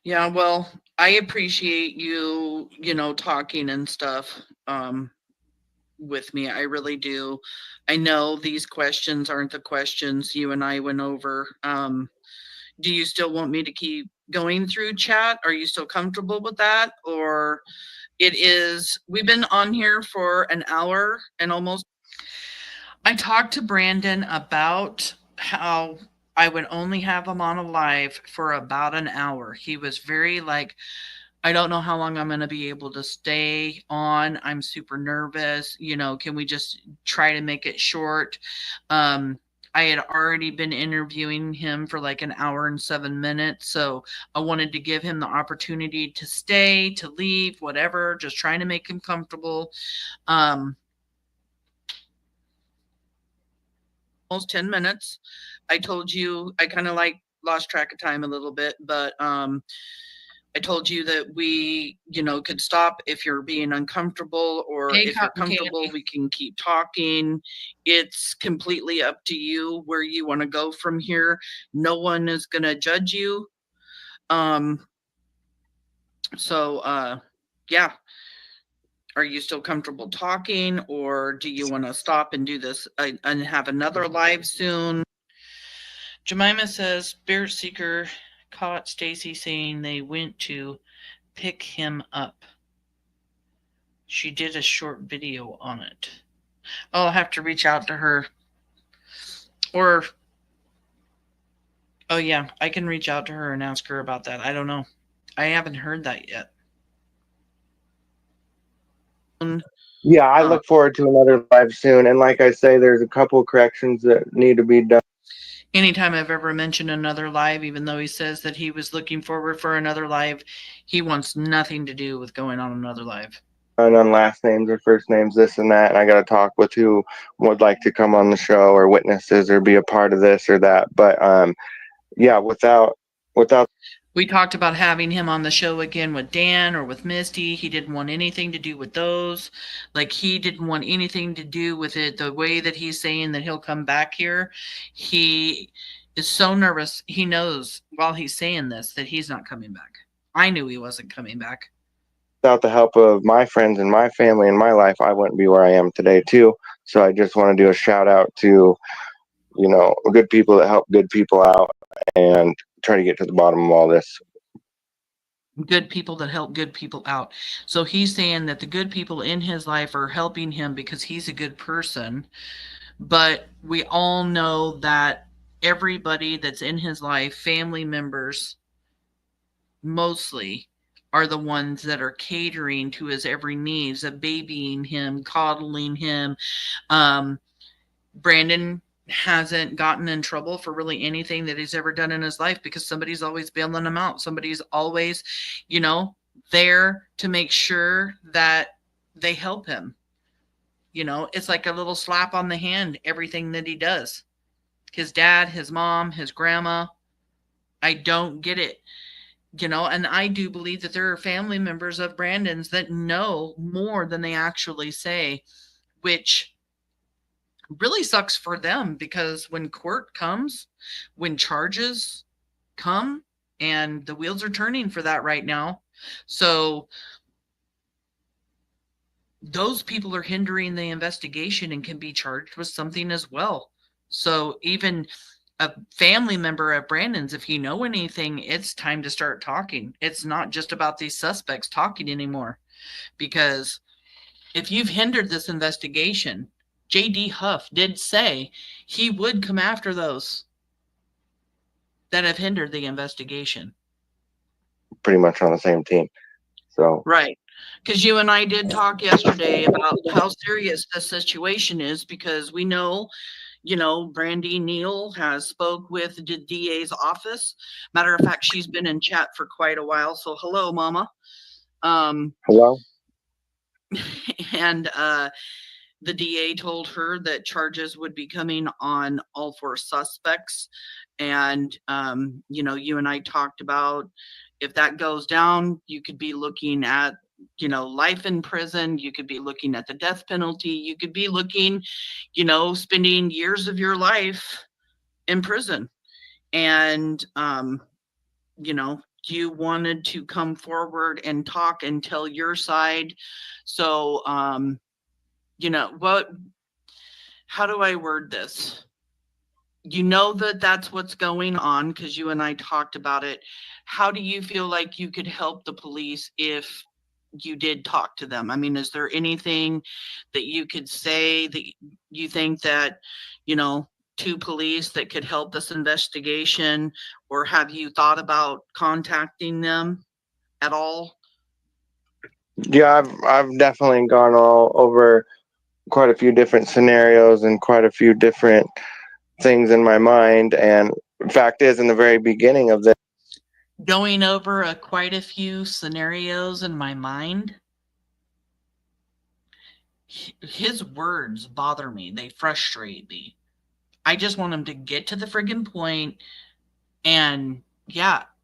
Yeah, well, I appreciate you, talking and stuff with me. I really do. I know these questions aren't the questions you and I went over. Do you still want me to keep going through chat? Are you still comfortable with that? Or we've been on here for an hour and almost. I talked to Brandon about how I would only have him on alive for about an hour. He was very like, I don't know how long I'm going to be able to stay on. I'm super nervous. Can we just try to make it short? I had already been interviewing him for like an hour and 7 minutes. So I wanted to give him the opportunity to stay, to leave, whatever, just trying to make him comfortable. Almost 10 minutes. I told you, I kind of lost track of time a little bit, but I told you that we, could stop if you're being uncomfortable, or if you're comfortable, we can keep talking. It's completely up to you where you want to go from here. No one is going to judge you. Yeah. Are you still comfortable talking, or do you want to stop and do this and have another live soon? Jemima says, Spirit Seeker caught Stacy saying they went to pick him up. She did a short video on it. I'll have to reach out to her. Or, oh yeah, I can reach out to her and ask her about that. I don't know. I haven't heard that yet. Yeah, I look forward to another live soon. And like I say, there's a couple corrections that need to be done. Anytime I've ever mentioned another live, even though he says that he was looking forward for another live, he wants nothing to do with going on another live. And on last names or first names, this and that, and I got to talk with who would like to come on the show, or witnesses, or be a part of this or that. But yeah, without. We talked about having him on the show again with Dan or with Misty. He didn't want anything to do with those. Like, he didn't want anything to do with it. The way that he's saying that he'll come back here, he is so nervous. He knows while he's saying this that he's not coming back. I knew he wasn't coming back. Without the help of my friends and my family and my life, I wouldn't be where I am today too. So I just want to do a shout out to, good people that help good people out, and try to get to the bottom of all this. Good people that help good people out. So he's saying that the good people in his life are helping him because he's a good person. But we all know that everybody that's in his life, family members mostly, are the ones that are catering to his every needs, of babying him, coddling him. Brandon hasn't gotten in trouble for really anything that he's ever done in his life because somebody's always bailing him out. Somebody's always, there to make sure that they help him. It's like a little slap on the hand, everything that he does. His dad, his mom, his grandma. I don't get it. And I do believe that there are family members of Brandon's that know more than they actually say, which really sucks for them, because when court comes, when charges come, and the wheels are turning for that right now. So those people are hindering the investigation and can be charged with something as well. So even a family member of Brandon's, if you know anything, it's time to start talking. It's not just about these suspects talking anymore, because if you've hindered this investigation, J.D. Huff did say he would come after those that have hindered the investigation. Pretty much on the same team. So Right. Because you and I did talk yesterday about how serious the situation is, because we know, Brandy Neal has spoke with the DA's office. Matter of fact, she's been in chat for quite a while. So hello, Mama. hello. And the DA told her that charges would be coming on all 4 suspects. And, you and I talked about, if that goes down, you could be looking at, life in prison. You could be looking at the death penalty. You could be looking, spending years of your life in prison. And, you wanted to come forward and talk and tell your side. So, how do I word this? That's what's going on, because you and I talked about it. How do you feel like you could help the police if you did talk to them? I mean, is there anything that you could say that you think that, to police that could help this investigation, or have you thought about contacting them at all? Yeah, I've definitely gone all over quite a few different scenarios and quite a few different things in my mind. And fact is, in the very beginning of this, Going over quite a few scenarios in my mind. His words bother me. They frustrate me. I just want him to get to the friggin' point and,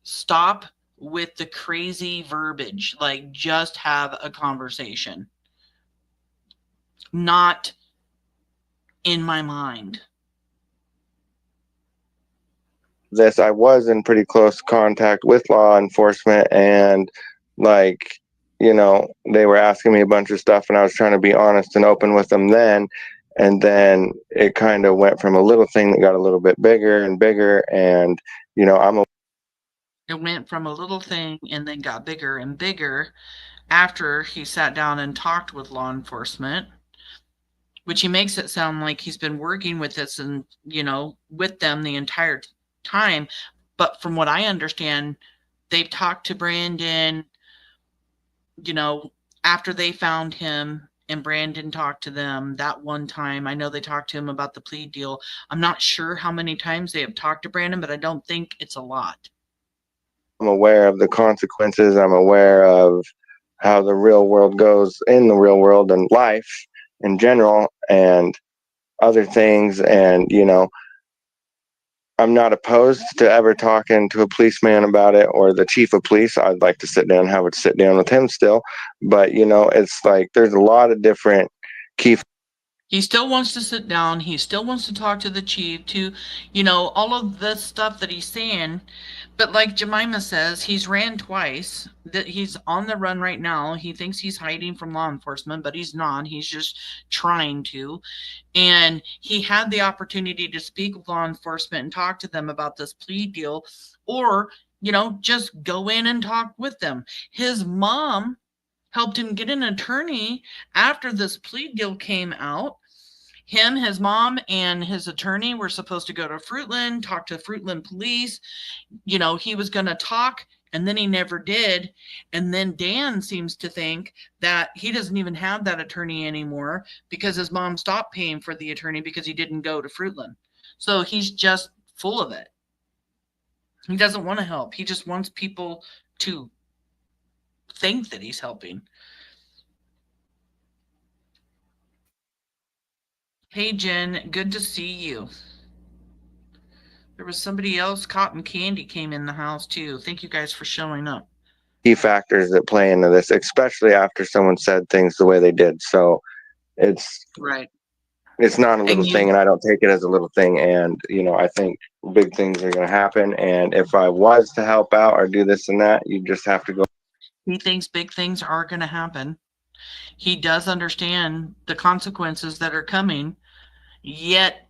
stop with the crazy verbiage. Like, just have a conversation. Not in my mind. I was in pretty close contact with law enforcement, and they were asking me a bunch of stuff, and I was trying to be honest and open with them then. And then it kind of went from a little thing that got a little bit bigger and bigger. And, It went from a little thing and then got bigger and bigger after he sat down and talked with law enforcement, which he makes it sound like he's been working with this and, with them the entire time. But from what I understand, they've talked to Brandon, after they found him, and Brandon talked to them that one time. I know they talked to him about the plea deal. I'm not sure how many times they have talked to Brandon, but I don't think it's a lot. I'm aware of the consequences. I'm aware of how the real world goes in the real world and life in general and other things. And, I'm not opposed to ever talking to a policeman about it, or the chief of police. I'd like to sit down and have a sit down with him still. But, it's like there's a lot of different key. He still wants to sit down. He still wants to talk to the chief, to, all of the stuff that he's saying. But like Jemima says, he's ran twice. That he's on the run right now. He thinks he's hiding from law enforcement, but he's not. He's just trying to. And he had the opportunity to speak with law enforcement and talk to them about this plea deal, or, just go in and talk with them. His mom helped him get an attorney after this plea deal came out. Him, his mom, and his attorney were supposed to go to Fruitland, talk to Fruitland police. He was going to talk, and then he never did. And then Dan seems to think that he doesn't even have that attorney anymore because his mom stopped paying for the attorney because he didn't go to Fruitland. So he's just full of it. He doesn't want to help. He just wants people to think that he's helping. Hey Jen, good to see you. There was somebody else, Cotton Candy came in the house too. Thank you guys for showing up. Key factors that play into this, especially after someone said things the way they did. So it's right. It's not a little thing, and I don't take it as a little thing. And, I think big things are going to happen. And if I was to help out or do this and that, you just have to go. He thinks big things are going to happen. He does understand the consequences that are coming, yet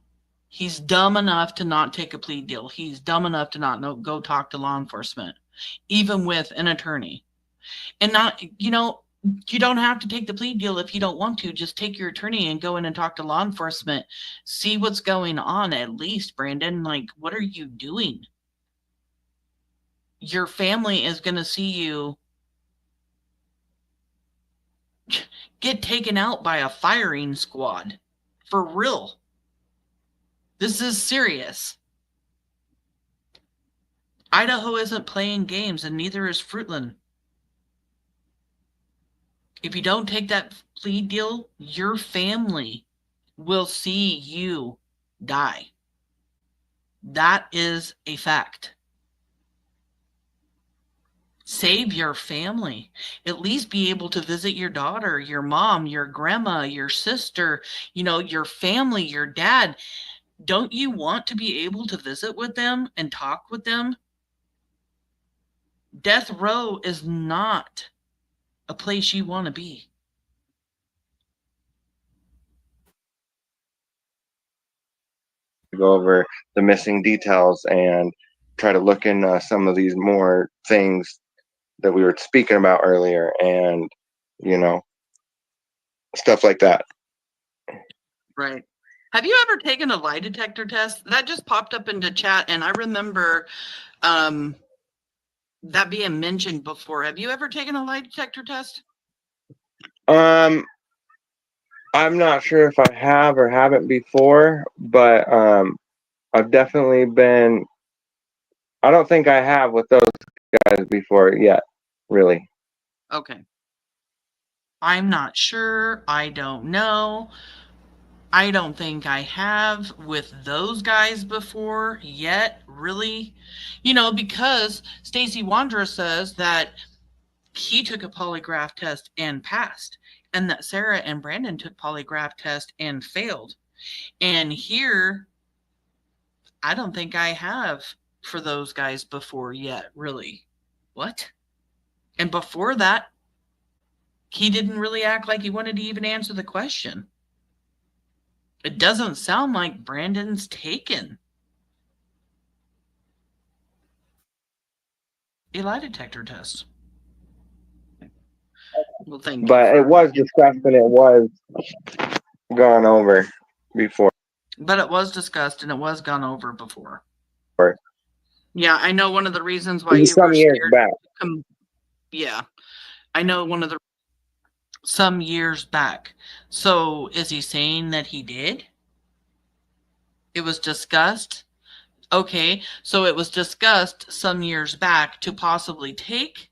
he's dumb enough to not take a plea deal. He's dumb enough to not go talk to law enforcement, even with an attorney. And not, You don't have to take the plea deal if you don't want to. Just take your attorney and go in and talk to law enforcement. See what's going on at least, Brandon. Like, what are you doing? Your family is going to see you get taken out by a firing squad. For real. This is serious. Idaho isn't playing games, and neither is Fruitland. If you don't take that plea deal, your family will see you die. That is a fact. Save your family. At least be able to visit your daughter, your mom, your grandma, your sister, your family, your dad. Don't you want to be able to visit with them and talk with them? Death row is not a place you want to be. Go over the missing details and try to look into some of these more things that we were speaking about earlier, and stuff like that. Right. Have you ever taken a lie detector test? That just popped up into chat, and I remember that being mentioned before. Have you ever taken a lie detector test? I'm not sure if I have or haven't before, but I've definitely been. I don't think I have with those guys before yet, really. Okay. I'm not sure. I don't know. I don't think I have with those guys before yet, really. Because Stacy Wandra says that he took a polygraph test and passed, and that Sarah and Brandon took polygraph test and failed. And here, I don't think I have for those guys before yet, really. What? And before that, he didn't really act like he wanted to even answer the question. It doesn't sound like Brandon's taken a lie detector test. Well, thank you. But it was discussed and it was gone over before. But it was discussed and it was gone over before. Yeah, I know one of the reasons why you some were years scared. back. Yeah, I know some years back. So is he saying that he did? It was discussed? Okay, so it was discussed some years back to possibly take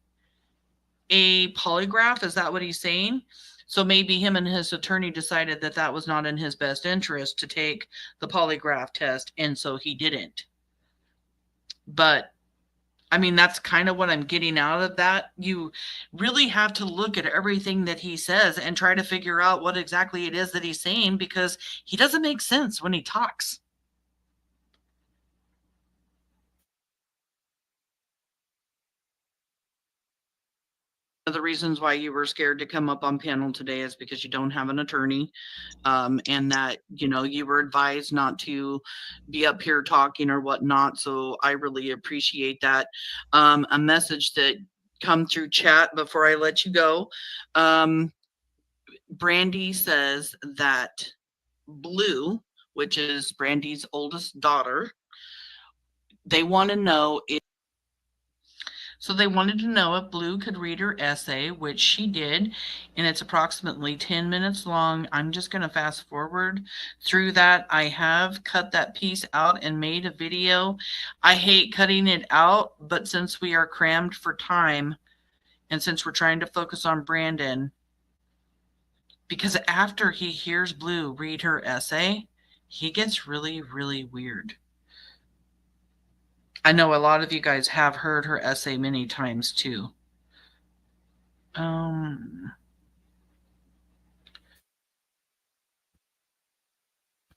a polygraph. Is that what he's saying? So maybe him and his attorney decided that that was not in his best interest to take the polygraph test, and so he didn't. But I mean, that's kind of what I'm getting out of that. You really have to look at everything that he says and try to figure out what exactly it is that he's saying, because he doesn't make sense when he talks. The reasons why you were scared to come up on panel today is because you don't have an attorney, and that you were advised not to be up here talking or whatnot. So I really appreciate that. A message that come through chat before I let you go. Brandy says that Blue, which is Brandy's oldest daughter, they want to know if they wanted to know if Blue could read her essay, which she did, and it's approximately 10 minutes long. I'm just going to fast forward through that. I have cut that piece out and made a video. I hate cutting it out, but since we are crammed for time, and since we're trying to focus on Brandon, because after he hears Blue read her essay, he gets really, really weird. I know a lot of you guys have heard her essay many times too. Let's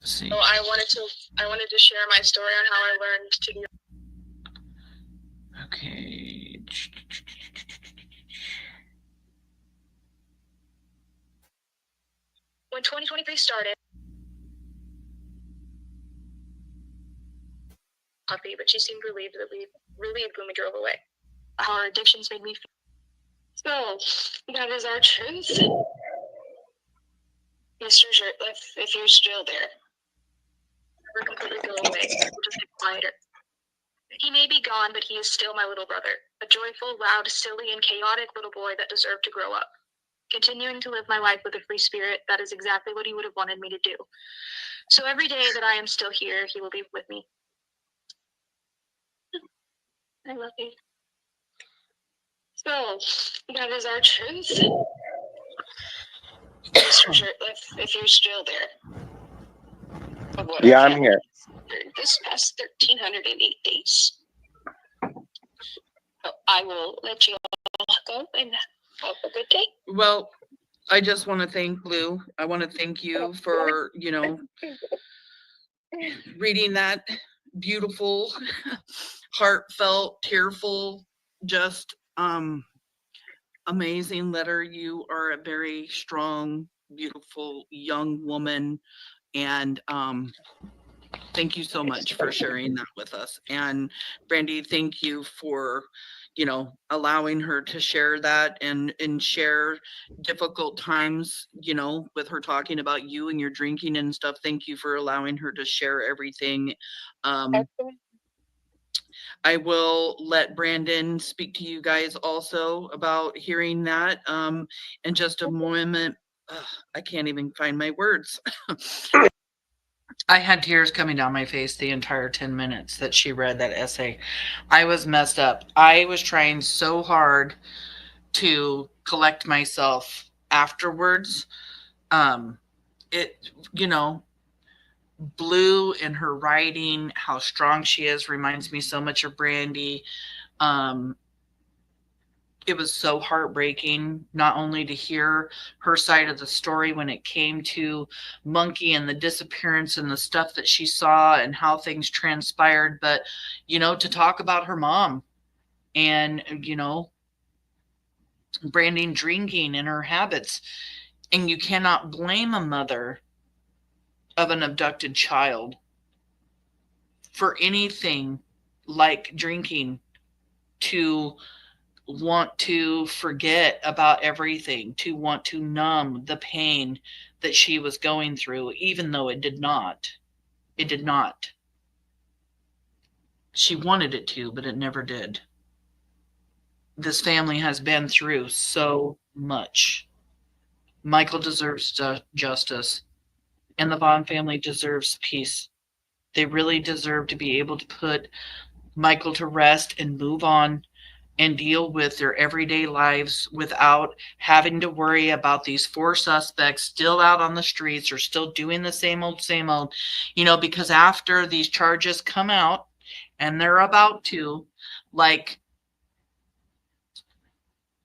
see. So I wanted to share my story on how I learned to do. Okay. When 2023 started, puppy, but she seemed relieved when we drove away. How our addictions made me feel. So, that is our truth. Mr. Shurtliff, if you're still there, never completely go away. We'll just get quieter. He may be gone, but he is still my little brother. A joyful, loud, silly, and chaotic little boy that deserved to grow up. Continuing to live my life with a free spirit, that is exactly what he would have wanted me to do. So every day that I am still here, he will be with me. I love you. So, that is our truth. Mr. Shurtliff, if you're still there. Of what Yeah, our I'm family here. endured this past 1,308 days. So I will let you all go and have a good day. Well, I just want to thank Blue. I want to thank you for, reading that beautiful, heartfelt, tearful, just amazing letter. You are a very strong, beautiful young woman, and thank you so much for sharing that with us. And Brandy, thank you for allowing her to share that and share difficult times, with her talking about you and your drinking and stuff. Thank you for allowing her to share everything. I will let Brandon speak to you guys also about hearing that in just a moment. I can't even find my words. I had tears coming down my face the entire 10 minutes that she read that essay. I was messed up. I was trying so hard to collect myself afterwards. Blue in her writing, how strong she is, reminds me so much of Brandy. It was so heartbreaking not only to hear her side of the story when it came to Monkey and the disappearance and the stuff that she saw and how things transpired, but to talk about her mom and Brandon drinking and her habits. And you cannot blame a mother of an abducted child for anything like drinking, to want to forget about everything, to want to numb the pain that she was going through, even though it did not. It did not. She wanted it to, but it never did. This family has been through so much. Michael deserves justice, and the Vaughan family deserves peace. They really deserve to be able to put Michael to rest and move on and deal with their everyday lives without having to worry about these 4 suspects still out on the streets or still doing the same old, because after these charges come out, and they're about to,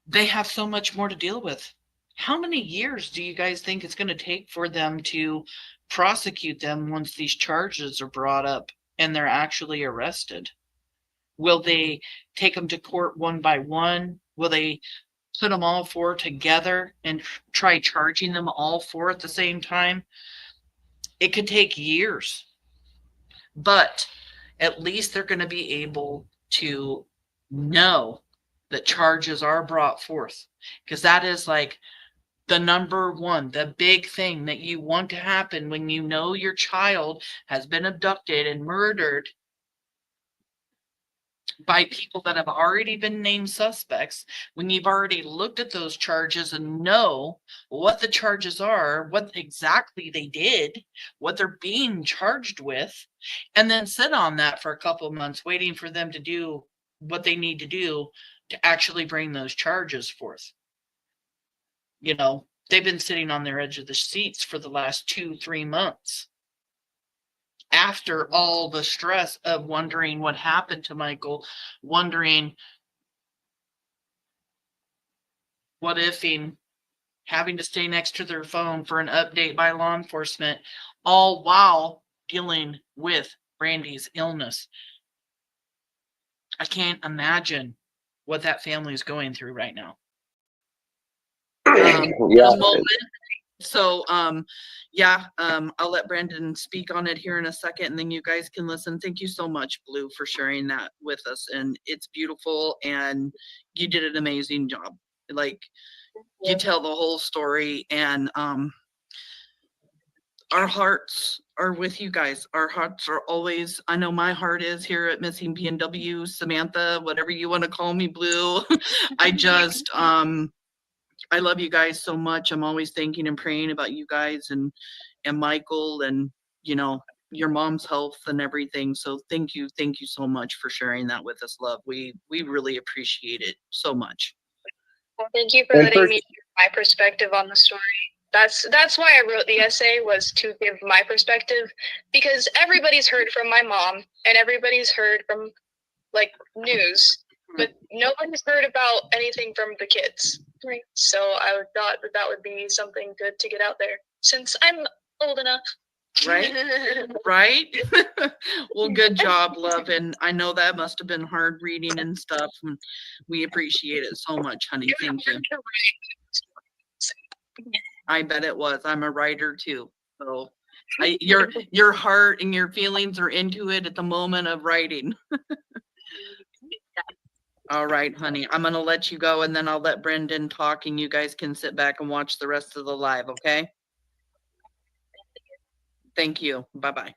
they have so much more to deal with. How many years do you guys think it's going to take for them to prosecute them once these charges are brought up and they're actually arrested? Will they take them to court one by one? Will they put them all 4 together and try charging them all 4 at the same time? It could take years, but at least they're going to be able to know that charges are brought forth, because that is the number one, the big thing that you want to happen when you know your child has been abducted and murdered by people that have already been named suspects. When you've already looked at those charges and know what the charges are, what exactly they did, what they're being charged with, and then sit on that for a couple of months waiting for them to do what they need to do to actually bring those charges forth. They've been sitting on their edge of the seats for the last 2-3 months. After all the stress of wondering what happened to Michael, wondering what ifing, having to stay next to their phone for an update by law enforcement, all while dealing with Brandy's illness. I can't imagine what that family is going through right now. So, I'll let Brandon speak on it here in a second, and then you guys can listen. Thank you so much, Blue, for sharing that with us. And it's beautiful, and you did an amazing job. Like, you tell the whole story, and our hearts are with you guys. Our hearts are always, I know my heart is here at Missing PNW, Samantha, whatever you want to call me, Blue. I just, I love you guys so much. I'm always thinking and praying about you guys and Michael and, you know, your mom's health and everything. So thank you so much for sharing that with us, love. We really appreciate it so much. Well, thank you for And letting me share my perspective on the story. That's why I wrote the essay, was to give my perspective, because everybody's heard from my mom and everybody's heard from like news, but nobody's heard about anything from the kids. Right. So I thought that would be something good to get out there since I'm old enough. Right? Right? Well, good job, love. And I know that must have been hard reading and stuff. And we appreciate it so much, honey. Thank you. I bet it was. I'm a writer too. So your heart and your feelings are into it at the moment of writing. All right, honey. I'm gonna let you go, and then I'll let Brendan talk, and you guys can sit back and watch the rest of the live, okay? Thank you. Bye-bye.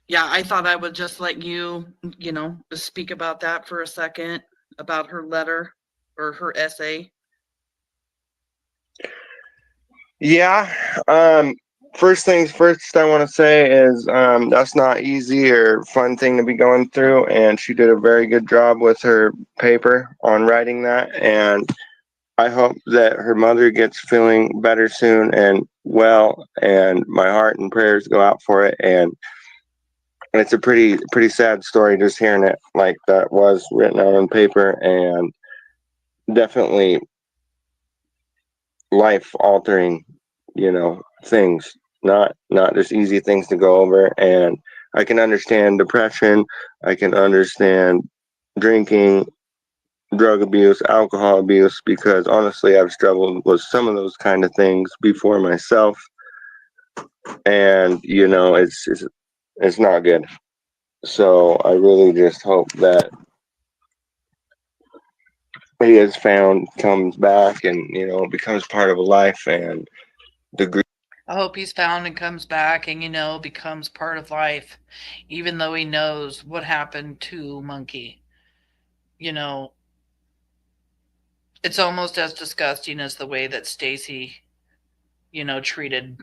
Yeah, I thought I would just let you, you know, speak about that for a second, about her letter or her essay. Yeah. First things first, I want to say is that's not easy or fun thing to be going through, and she did a very good job with her paper on writing that. And I hope that her mother gets feeling better soon and well. And my heart and prayers go out for it. And it's a pretty sad story, just hearing it like that was written out on paper, and definitely life altering, things, not just easy things to go over. And I can understand depression, I can understand drinking, drug abuse, alcohol abuse, because honestly I've struggled with some of those kind of things before myself. And it's not good. So I really just hope that he is found, comes back, and becomes part of a life. And the grief. I hope he's found and comes back and, you know, becomes part of life, even though he knows what happened to Monkey. You know, it's almost as disgusting as the way that Stacy, you know, treated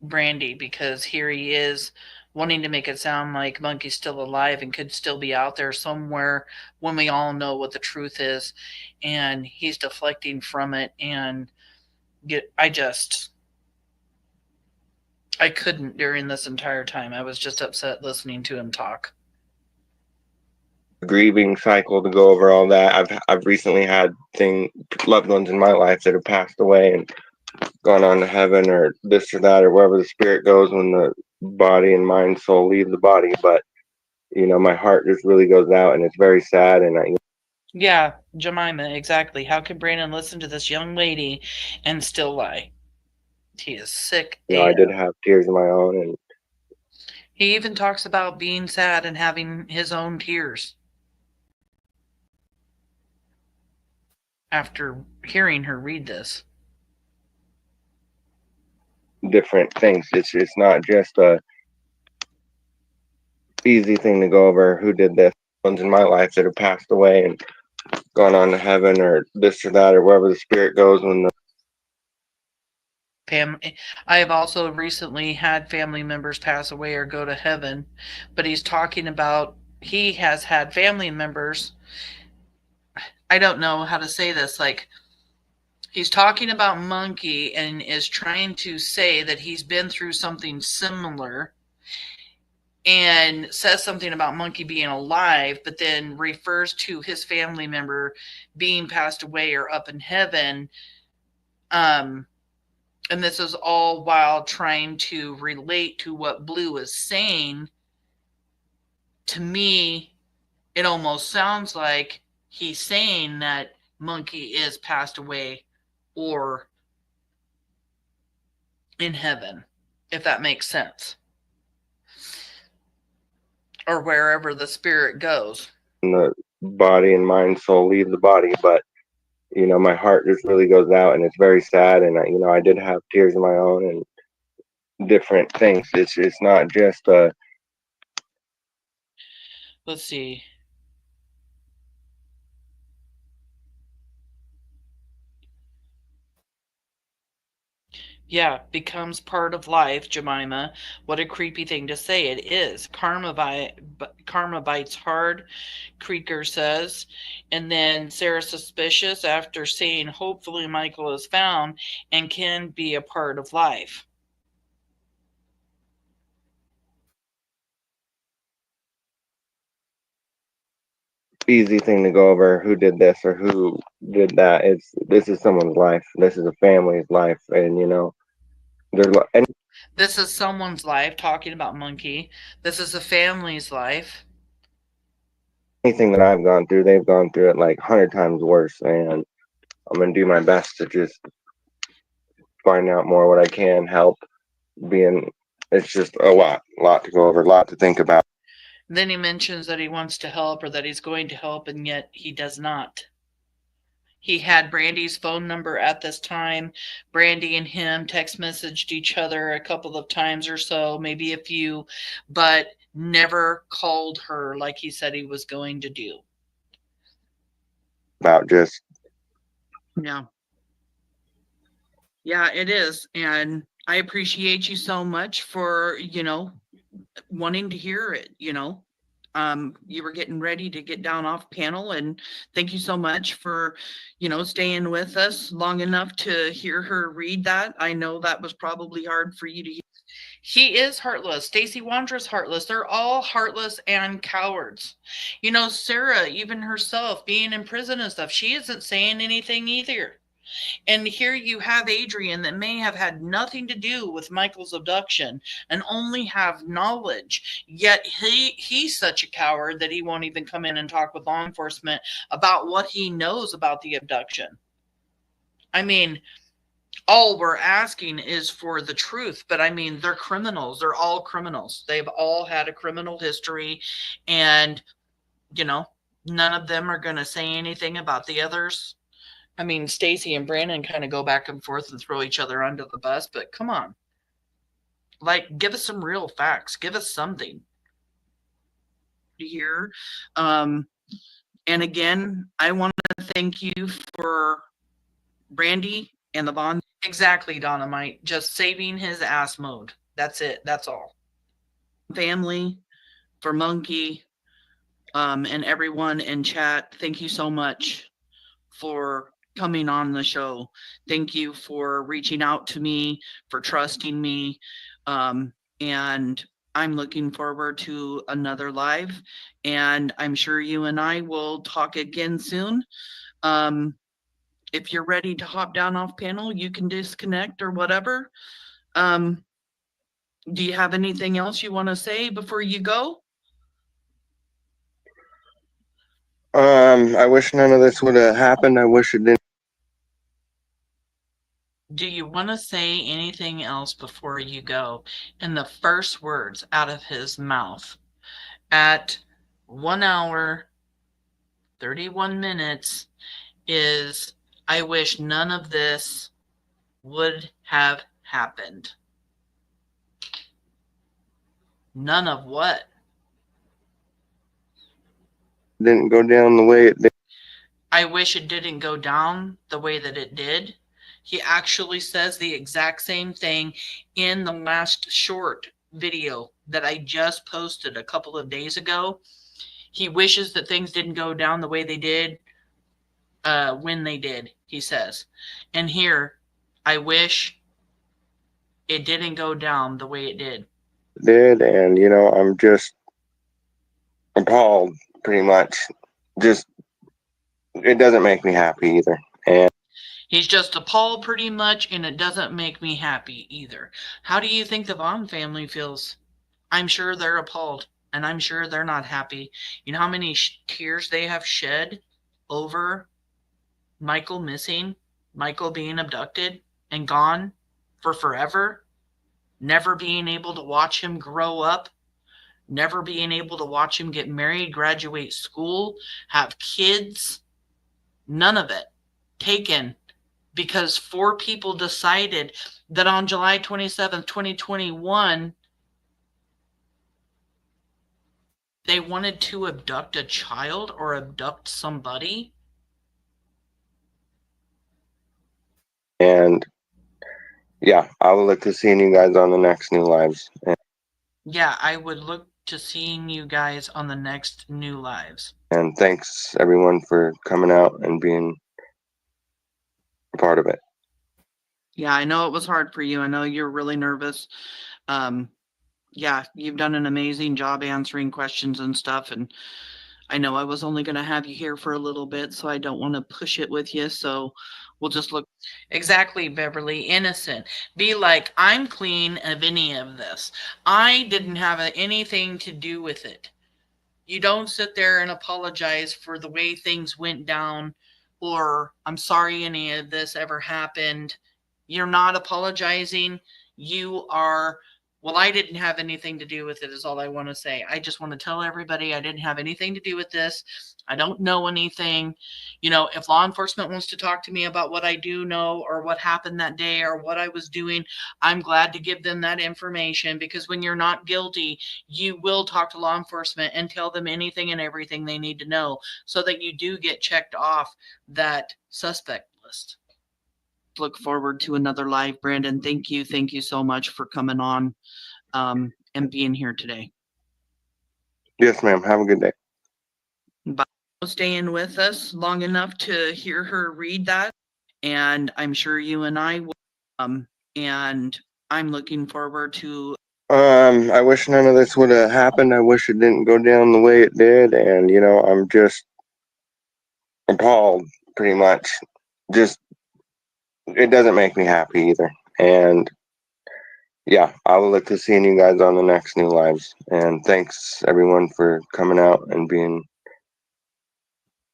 Brandy, because here he is wanting to make it sound like Monkey's still alive and could still be out there somewhere when we all know what the truth is, and he's deflecting from it. And I couldn't during this entire time. I was just upset listening to him talk. Grieving cycle to go over all that. I've recently had loved ones in my life that have passed away and gone on to heaven or this or that or wherever the spirit goes when the body and mind soul leave the body. But my heart just really goes out, and it's very sad. And Yeah, Jemima, exactly. How can Brandon listen to this young lady and still lie? He is sick. I did have tears of my own, and he even talks about being sad and having his own tears after hearing her read this. Different things. It's not just a easy thing to go over. Who did this? Ones in my life that have passed away and gone on to heaven or this or that or wherever the spirit goes when the family. I have also recently had family members pass away or go to heaven, but he's talking about he has had family members. I don't know how to say this. Like, he's talking about Monkey and is trying to say that he's been through something similar, and says something about Monkey being alive, but then refers to his family member being passed away or up in heaven. And this is all while trying to relate to what Blue is saying. To me, it almost sounds like he's saying that Monkey is passed away or in heaven, if that makes sense. or wherever the spirit goes. The body and mind, soul leave the body, but my heart just really goes out, and it's very sad. And I did have tears of my own and different things. It's not just Let's see. Yeah, becomes part of life, Jemima. What a creepy thing to say. It is. Karma bites hard, Creaker says. And then Sarah suspicious after saying hopefully Michael is found and can be a part of life. easy thing to go over who did this or who did that. This is someone's life. This is a family's life, and there's This is someone's life, talking about Monkey. This is a family's life. anything that I've gone through, they've gone through it like 100 times worse, and I'm gonna do my best to just find out more what I can, help. It's just a lot to go over, a lot to think about. Then he mentions that he wants to help, or that he's going to help, and yet he does not. He had Brandy's phone number at this time. Brandy and him text messaged each other a couple of times or so, maybe a few, but never called her like he said he was going to do. About just Yeah. Yeah, it is. And I appreciate you so much for, wanting to hear it, you were getting ready to get down off panel, and thank you so much for, staying with us long enough to hear her read that. I know that was probably hard for you to hear. He is heartless. Stacy Wandra's heartless. They're all heartless and cowards. Sarah, even herself being in prison and stuff, she isn't saying anything either. And here you have Adrian that may have had nothing to do with Michael's abduction and only have knowledge. Yet he's such a coward that he won't even come in and talk with law enforcement about what he knows about the abduction. I mean, all we're asking is for the truth, but I mean, they're criminals. They're all criminals. They've all had a criminal history, and, none of them are going to say anything about the others. I mean, Stacy and Brandon kind of go back and forth and throw each other under the bus, but come on. Like, give us some real facts. Give us something here. And again, I want to thank you for Brandy and the Vaughn. Exactly, Dynamite. Just saving his ass mode. That's it. That's all. Family, for Monkey, and everyone in chat, thank you so much for coming on the show. Thank you for reaching out to me, for trusting me. And I'm looking forward to another live, and I'm sure you and I will talk again soon. If you're ready to hop down off panel, you can disconnect or whatever. Do you have anything else you want to say before you go? I wish none of this would have happened. I wish it didn't. Do you want to say anything else before you go? And the first words out of his mouth at 1 hour, 31 minutes is, I wish none of this would have happened. None of what? Didn't go down the way it did. I wish it didn't go down the way that it did. He actually says the exact same thing in the last short video that I just posted a couple of days ago. He wishes that things didn't go down the way they did when they did, he says. And here, I wish it didn't go down the way it did. And I'm just appalled, pretty much. Just, it doesn't make me happy either. And he's just appalled pretty much, and it doesn't make me happy either. How do you think the Vaughn family feels? I'm sure they're appalled, and I'm sure they're not happy. You know how many tears they have shed over Michael missing, Michael being abducted and gone for forever, never being able to watch him grow up, never being able to watch him get married, graduate school, have kids. None of it taken because 4 people decided that on July 27th, 2021, they wanted to abduct a child or abduct somebody. And yeah, I will look to seeing you guys on the next New Lives. Yeah, I would look to seeing you guys on the next New Lives. And thanks everyone for coming out and being a part of it. Yeah, I know it was hard for you. I know you're really nervous. Yeah, you've done an amazing job answering questions and stuff. And I know I was only going to have you here for a little bit, so I don't want to push it with you. So we'll just look. Exactly, Beverly, innocent. Be like, I'm clean of any of this. I didn't have anything to do with it. You don't sit there and apologize for the way things went down, or I'm sorry any of this ever happened. You're not apologizing. You are, well, I didn't have anything to do with it, is all I want to say. I just want to tell everybody I didn't have anything to do with this. I don't know anything. You know, if law enforcement wants to talk to me about what I do know or what happened that day or what I was doing, I'm glad to give them that information, because when you're not guilty, you will talk to law enforcement and tell them anything and everything they need to know so that you do get checked off that suspect list. Look forward to another live, Brandon. Thank you so much for coming on and being here today. Yes, ma'am. Have a good day. Bye. Staying with us long enough to hear her read that, and I'm sure you and I will. And I'm looking forward to. I wish none of this would have happened. I wish it didn't go down the way it did, and you know, I'm just appalled, pretty much. Just, it doesn't make me happy either. And yeah, I will look to seeing you guys on the next New Lives. And thanks everyone for coming out and being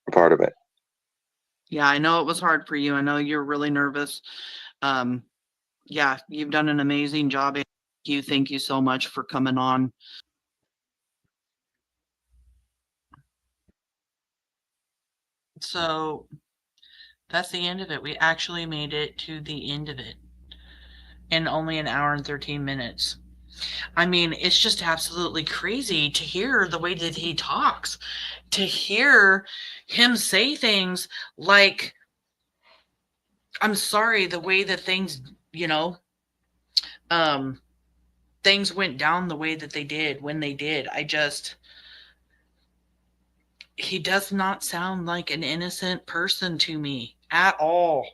a part of it. Yeah, I know it was hard for you. I know you're really nervous. Yeah, you've done an amazing job. Thank you so much for coming on. So that's the end of it. We actually made it to the end of it in only an hour and 13 minutes. I mean, it's just absolutely crazy to hear the way that he talks, to hear him say things like, I'm sorry, the way that things, you know, things went down the way that they did when they did. He does not sound like an innocent person to me at all.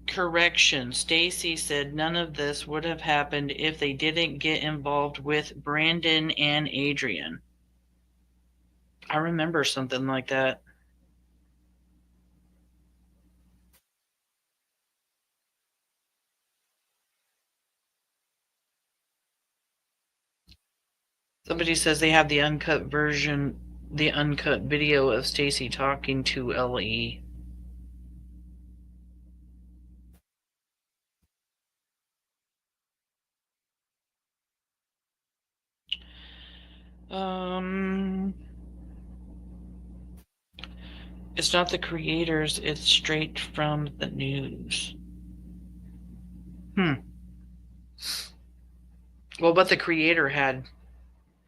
Correction. Stacy said none of this would have happened if they didn't get involved with Brandon and Adrian. I remember something like that. Somebody says they have the uncut version, the uncut video of Stacy talking to LE. It's not the creators, it's straight from the news. Well, what the creator had,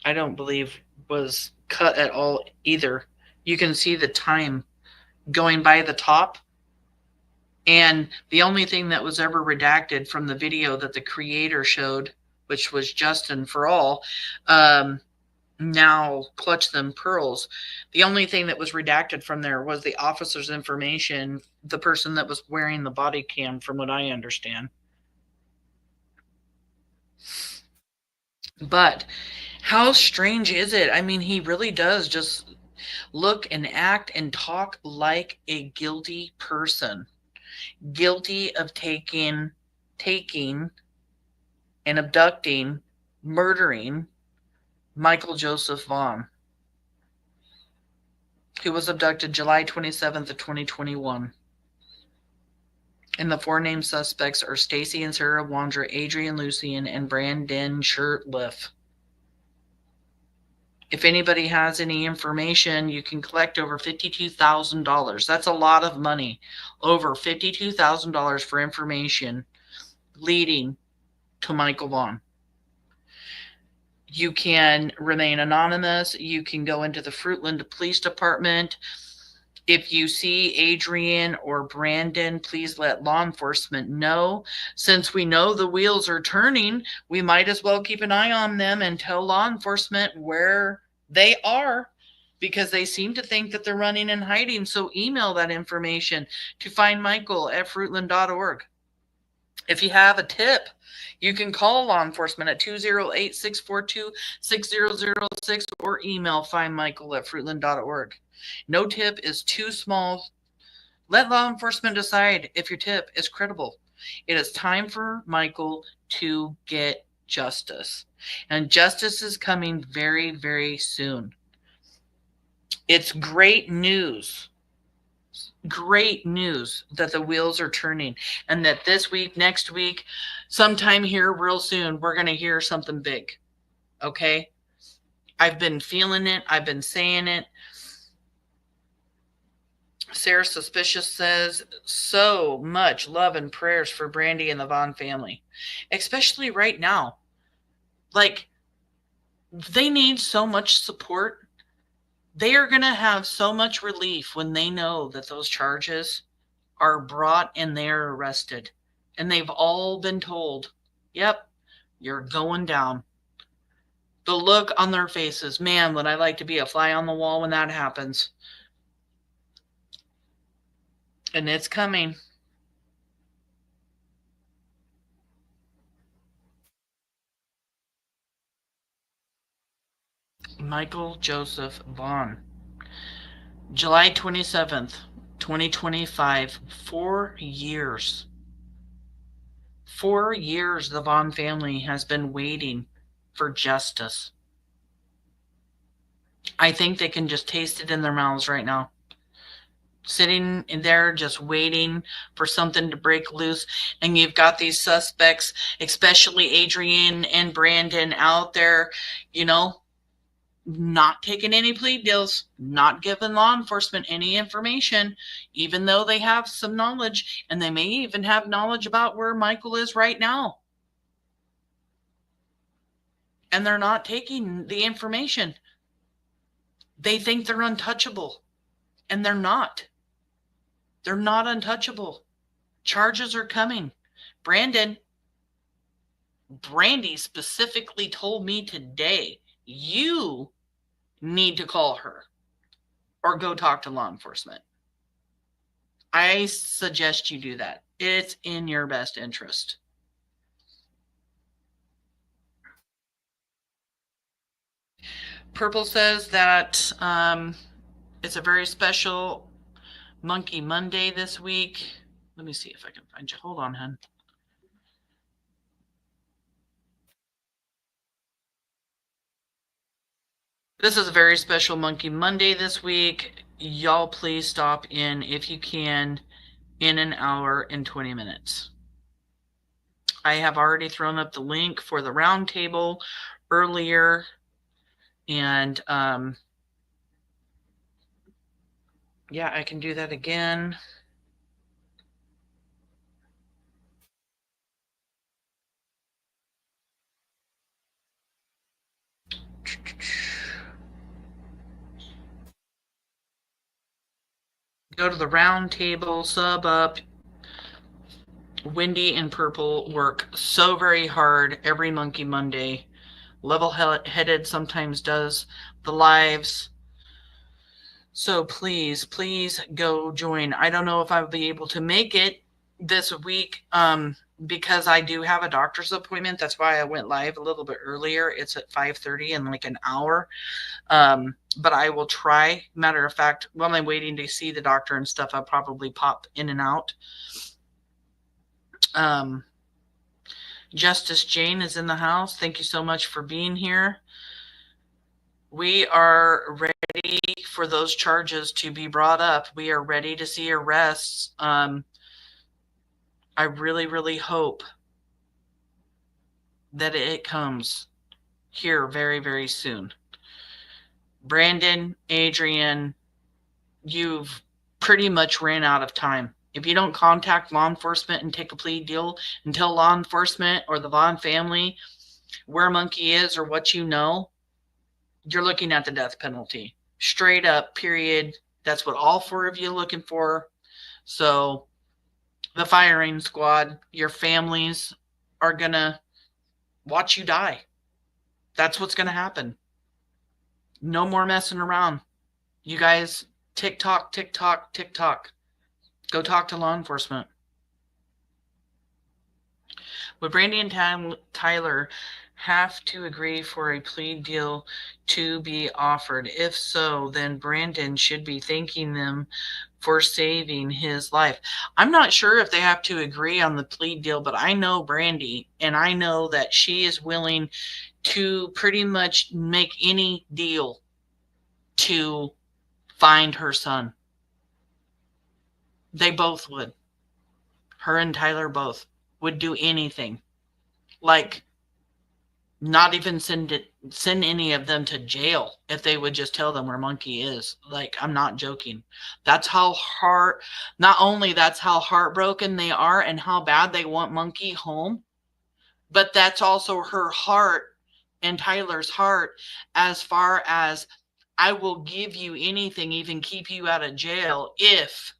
I don't believe was cut at all either. You can see the time going by the top. And the only thing that was ever redacted from the video that the creator showed, which was Justin for All, now Clutch Them Pearls, the only thing that was redacted from there was the officer's information, the person that was wearing the body cam, from what I understand. But how strange is it? I mean, he really does just look and act and talk like a guilty person, guilty of taking and abducting, murdering Michael Joseph Vaughan, who was abducted July 27th of 2021. And the 4 named suspects are Stacy and Sarah Wandra, Adrian Lucian, and Brandon Shurtliff. If anybody has any information, you can collect over $52,000. That's a lot of money. Over $52,000 for information leading to Michael Vaughan. You can remain anonymous. You can go into the Fruitland Police Department. If you see Adrian or Brandon, please let law enforcement know. Since we know the wheels are turning, we might as well keep an eye on them and tell law enforcement where they are, because they seem to think that they're running and hiding. So email that information to findmichael@fruitland.org. If you have a tip, you can call law enforcement at 208-642-6006 or email findmichael@fruitland.org. No tip is too small. Let law enforcement decide if your tip is credible. It is time for Michael to get justice. And justice is coming very, very soon. It's great news that the wheels are turning, and that this week, next week, sometime here real soon, we're going to hear something big. Okay? I've been feeling it. I've been saying it. Sarah Suspicious says, so much love and prayers for Brandy and the Vaughn family, especially right now. Like, they need so much support. They are going to have so much relief when they know that those charges are brought and they're arrested. And they've all been told, yep, you're going down. The look on their faces, man, would I like to be a fly on the wall when that happens. And it's coming. Michael Joseph Vaughan. July 27th, 2025, 4 years. 4 years the Vaughan family has been waiting for justice. I think they can just taste it in their mouths right now. Sitting in there just waiting for something to break loose. And you've got these suspects, especially Adrian and Brandon, out there, not taking any plea deals, not giving law enforcement any information, even though they have some knowledge, and they may even have knowledge about where Michael is right now. And they're not taking the information. They think they're untouchable, and they're not. They're not untouchable. Charges are coming. Brandy specifically told me today, you need to call her or go talk to law enforcement. I suggest you do that. It's in your best interest. Purple says that it's a very special Monkey Monday this week. Let me see if I can find you. Hold on, hon. This is a very special Monkey Monday this week. Y'all please stop in if you can in an hour and 20 minutes. I have already thrown up the link for the round table earlier. And yeah, I can do that again. Go to the round table, sub up. Wendy and Purple work so very hard every Monkey Monday. Level-headed sometimes does the lives. So please go join. I don't know if I'll be able to make it this week because I do have a doctor's appointment. That's why I went live a little bit earlier. It's at 5:30 in like an hour. But I will try. Matter of fact, while I'm waiting to see the doctor and stuff, I'll probably pop in and out. Justice Jane is in the house. Thank you so much for being here. We are ready for those charges to be brought up. We are ready to see arrests. I really, really hope that it comes here very, very soon. Brandon, Adrian, you've pretty much ran out of time. If you don't contact law enforcement and take a plea deal and tell law enforcement or the Vaughan family where Monkey is or what you know, you're looking at the death penalty. Straight up, period. That's what all four of you are looking for. So the firing squad, your families are going to watch you die. That's what's going to happen. No more messing around. You guys, TikTok, TikTok, TikTok. Go talk to law enforcement. Would Brandy and Tyler have to agree for a plea deal to be offered? If so, then Brandon should be thanking them for saving his life. I'm not sure if they have to agree on the plea deal, but I know Brandy, and I know that she is willing to pretty much make any deal to find her son. They both would. Her and Tyler both would do anything. Like, not even send any of them to jail if they would just tell them where Monkey is. Like, I'm not joking. That's how not only that's how heartbroken they are and how bad they want Monkey home, but that's also her heart and Tyler's heart as far as, I will give you anything, even keep you out of jail, if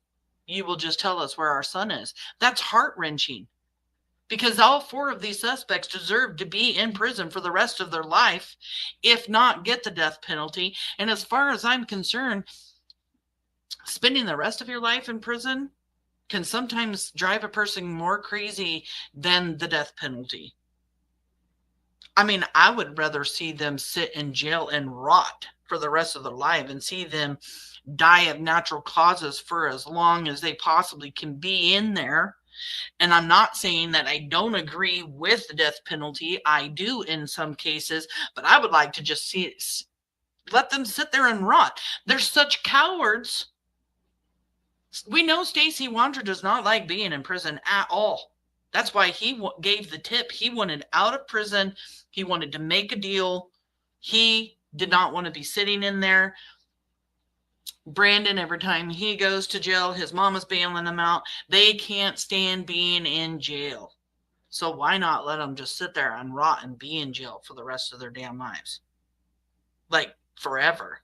you will just tell us where our son is. That's heart-wrenching. Because all four of these suspects deserve to be in prison for the rest of their life, if not get the death penalty. And as far as I'm concerned, spending the rest of your life in prison can sometimes drive a person more crazy than the death penalty. I mean, I would rather see them sit in jail and rot for the rest of their life and see them die of natural causes for as long as they possibly can be in there. And I'm not saying that I don't agree with the death penalty. I do in some cases, but I would like to just let them sit there and rot. They're such cowards. We know Stacey Wander does not like being in prison at all. That's why he gave the tip. He wanted out of prison. He wanted to make a deal. He did not want to be sitting in there. Brandon, every time he goes to jail, his mama's bailing him out. They can't stand being in jail. So why not let them just sit there and rot and be in jail for the rest of their damn lives? Like, forever.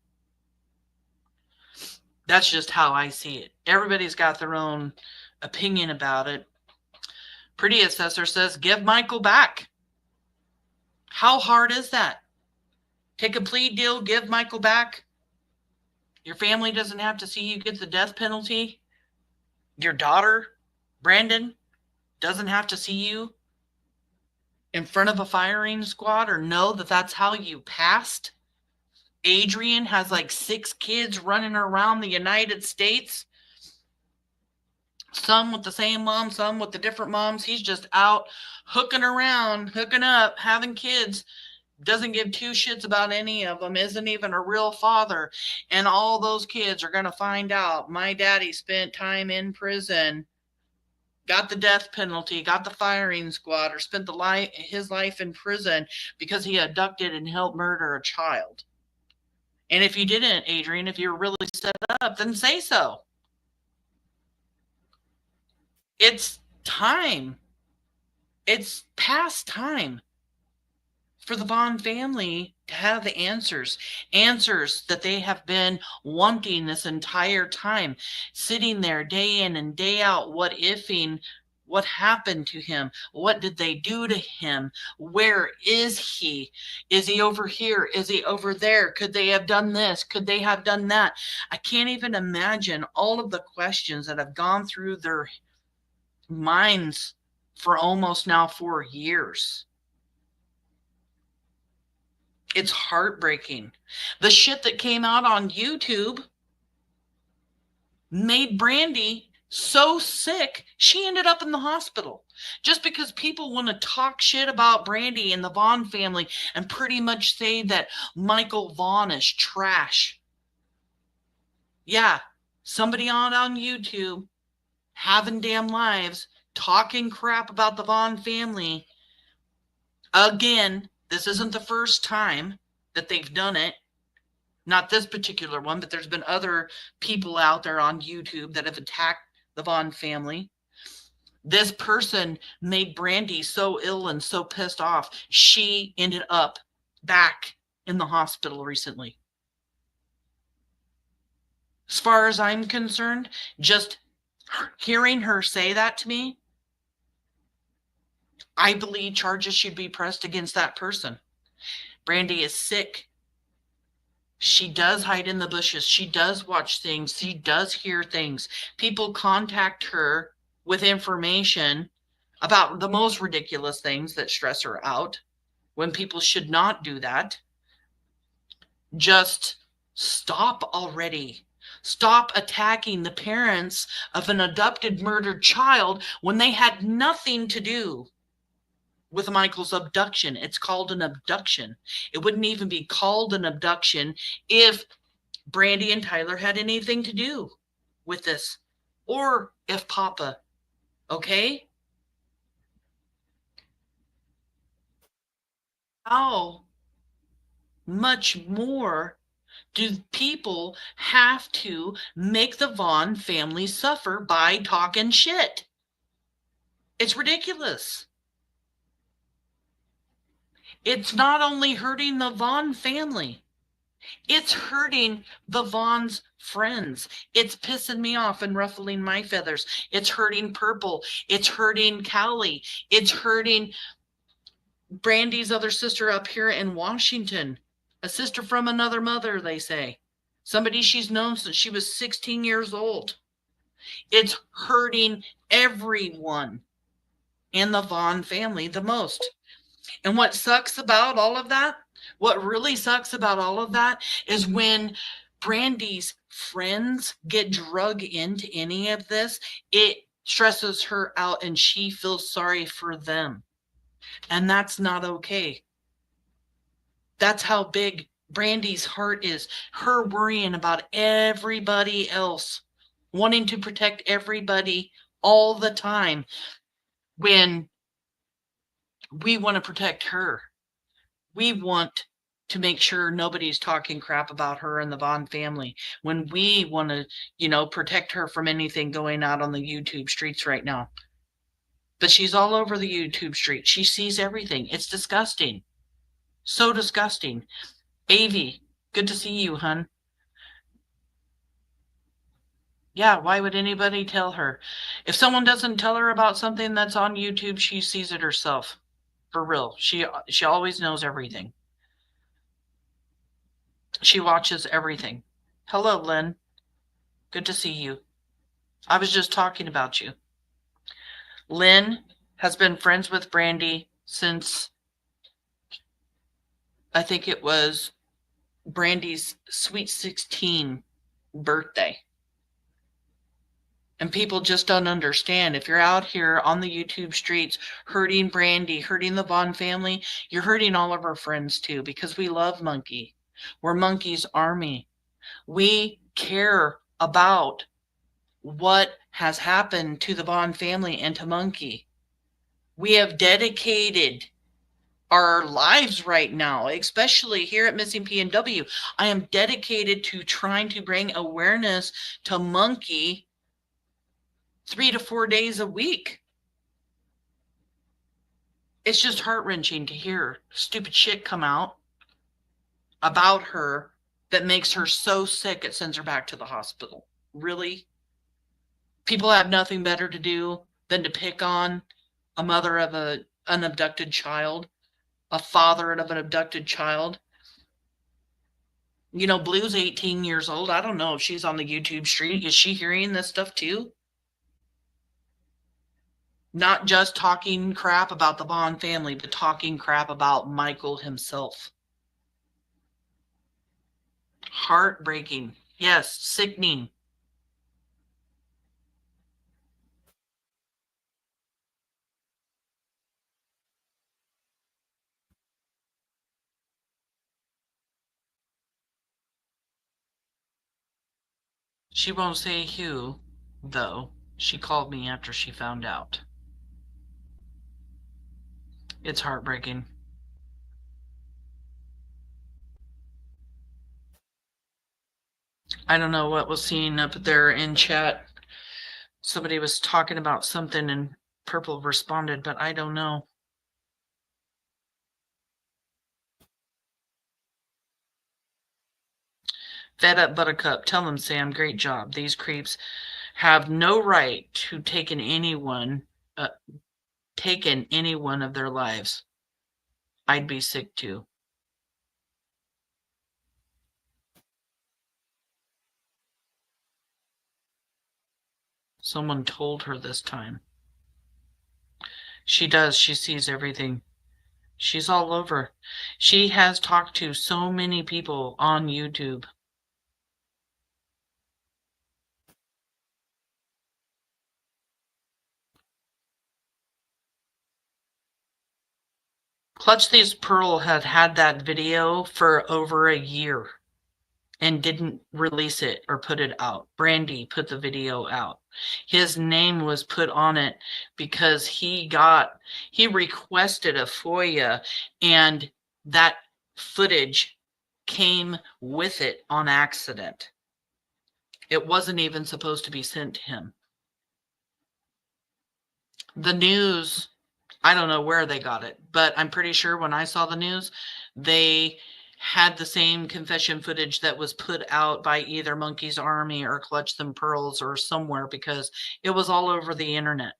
That's just how I see it. Everybody's got their own opinion about it. Pretty Assessor says, give Michael back. How hard is that? Take a plea deal, give Michael back. Your family doesn't have to see you get the death penalty. Your daughter, Brandon, doesn't have to see you in front of a firing squad or know that that's how you passed. Adrian has like 6 kids running around the United States. Some with the same mom, some with the different moms. He's just out hooking around, hooking up, having kids. Doesn't give 2 shits about any of them, isn't even a real father. And all those kids are going to find out my daddy spent time in prison, got the death penalty, got the firing squad, or spent his life in prison because he abducted and helped murder a child. And if you didn't, Adrian, if you're really set up, then say so. It's time. It's past time for the Vaughan family to have the answers that they have been wanting this entire time, sitting there day in and day out, what ifing, what happened to him? What did they do to him? Where is he? Is he over here? Is he over there? Could they have done this? Could they have done that? I can't even imagine all of the questions that have gone through their minds for almost now 4 years. It's heartbreaking. The shit that came out on YouTube made Brandy so sick, she ended up in the hospital. Just because people want to talk shit about Brandy and the Vaughan family and pretty much say that Michael Vaughan is trash. Yeah, somebody on YouTube having damn lives talking crap about the Vaughan family. Again, this isn't the first time that they've done it. Not this particular one, but there's been other people out there on YouTube that have attacked the Vaughan family. This person made Brandy so ill and so pissed off, she ended up back in the hospital recently. As far as I'm concerned, just hearing her say that to me, I believe charges should be pressed against that person. Brandy is sick. She does hide in the bushes. She does watch things. She does hear things. People contact her with information about the most ridiculous things that stress her out when people should not do that. Just stop already. Stop attacking the parents of an adopted, murdered child when they had nothing to do with Michael's abduction. It's called an abduction. It wouldn't even be called an abduction if Brandy and Tyler had anything to do with this, or if Papa, okay? How much more do people have to make the Vaughan family suffer by talking shit? It's ridiculous. It's not only hurting the Vaughan family, it's hurting the Vaughn's friends. It's pissing me off and ruffling my feathers. It's hurting Purple. It's hurting Callie. It's hurting Brandy's other sister up here in Washington. A sister from another mother, they say. Somebody she's known since she was 16 years old. It's hurting everyone in the Vaughan family the most. And what sucks about all of that, what really sucks about all of that is when Brandy's friends get drug into any of this, it stresses her out and she feels sorry for them. And that's not okay. That's how big Brandy's heart is. Her worrying about everybody else, wanting to protect everybody all the time when we want to protect her. We want to make sure nobody's talking crap about her and the Vaughan family when we want to, protect her from anything going out on the YouTube streets right now. But she's all over the YouTube street. She sees everything. It's disgusting. So disgusting. Avi, good to see you, hun. Yeah, why would anybody tell her? If someone doesn't tell her about something that's on YouTube, she sees it herself. For real. She always knows everything. She watches everything. Hello, Lynn. Good to see you. I was just talking about you. Lynn has been friends with Brandy since I think it was Brandy's sweet 16 birthday. And people just don't understand. If you're out here on the YouTube streets hurting Brandy, hurting the Vaughan family, you're hurting all of our friends too, because we love Monkey. We're Monkey's army. We care about what has happened to the Vaughan family and to Monkey. We have dedicated our lives right now, especially here at Missing PNW. I am dedicated to trying to bring awareness to Monkey 3 to 4 days a week. It's just heart-wrenching to hear stupid shit come out about her that makes her so sick it sends her back to the hospital. Really? People have nothing better to do than to pick on a mother of an abducted child, a father of an abducted child. Blue's 18 years old. I don't know if she's on the YouTube street. Is she hearing this stuff too? Not just talking crap about the Vaughan family, but talking crap about Michael himself. Heartbreaking. Yes, sickening. She won't say who, though. She called me after she found out. It's heartbreaking. I don't know what was seen up there in chat. Somebody was talking about something and Purple responded, but I don't know. Fed up Buttercup, tell them, Sam, great job. These creeps have no right to taken any one of their lives. I'd be sick too. Someone told her this time. She does. She sees everything. She's all over. She has talked to so many people on YouTube. Clutch These Pearl had that video for over a year and didn't release it or put it out. Brandy put the video out. His name was put on it because he requested a FOIA, and that footage came with it on accident. It wasn't even supposed to be sent to him. The news, I don't know where they got it, but I'm pretty sure when I saw the news, they had the same confession footage that was put out by either Monkey's Army or Clutch Them Pearls or somewhere, because it was all over the internet.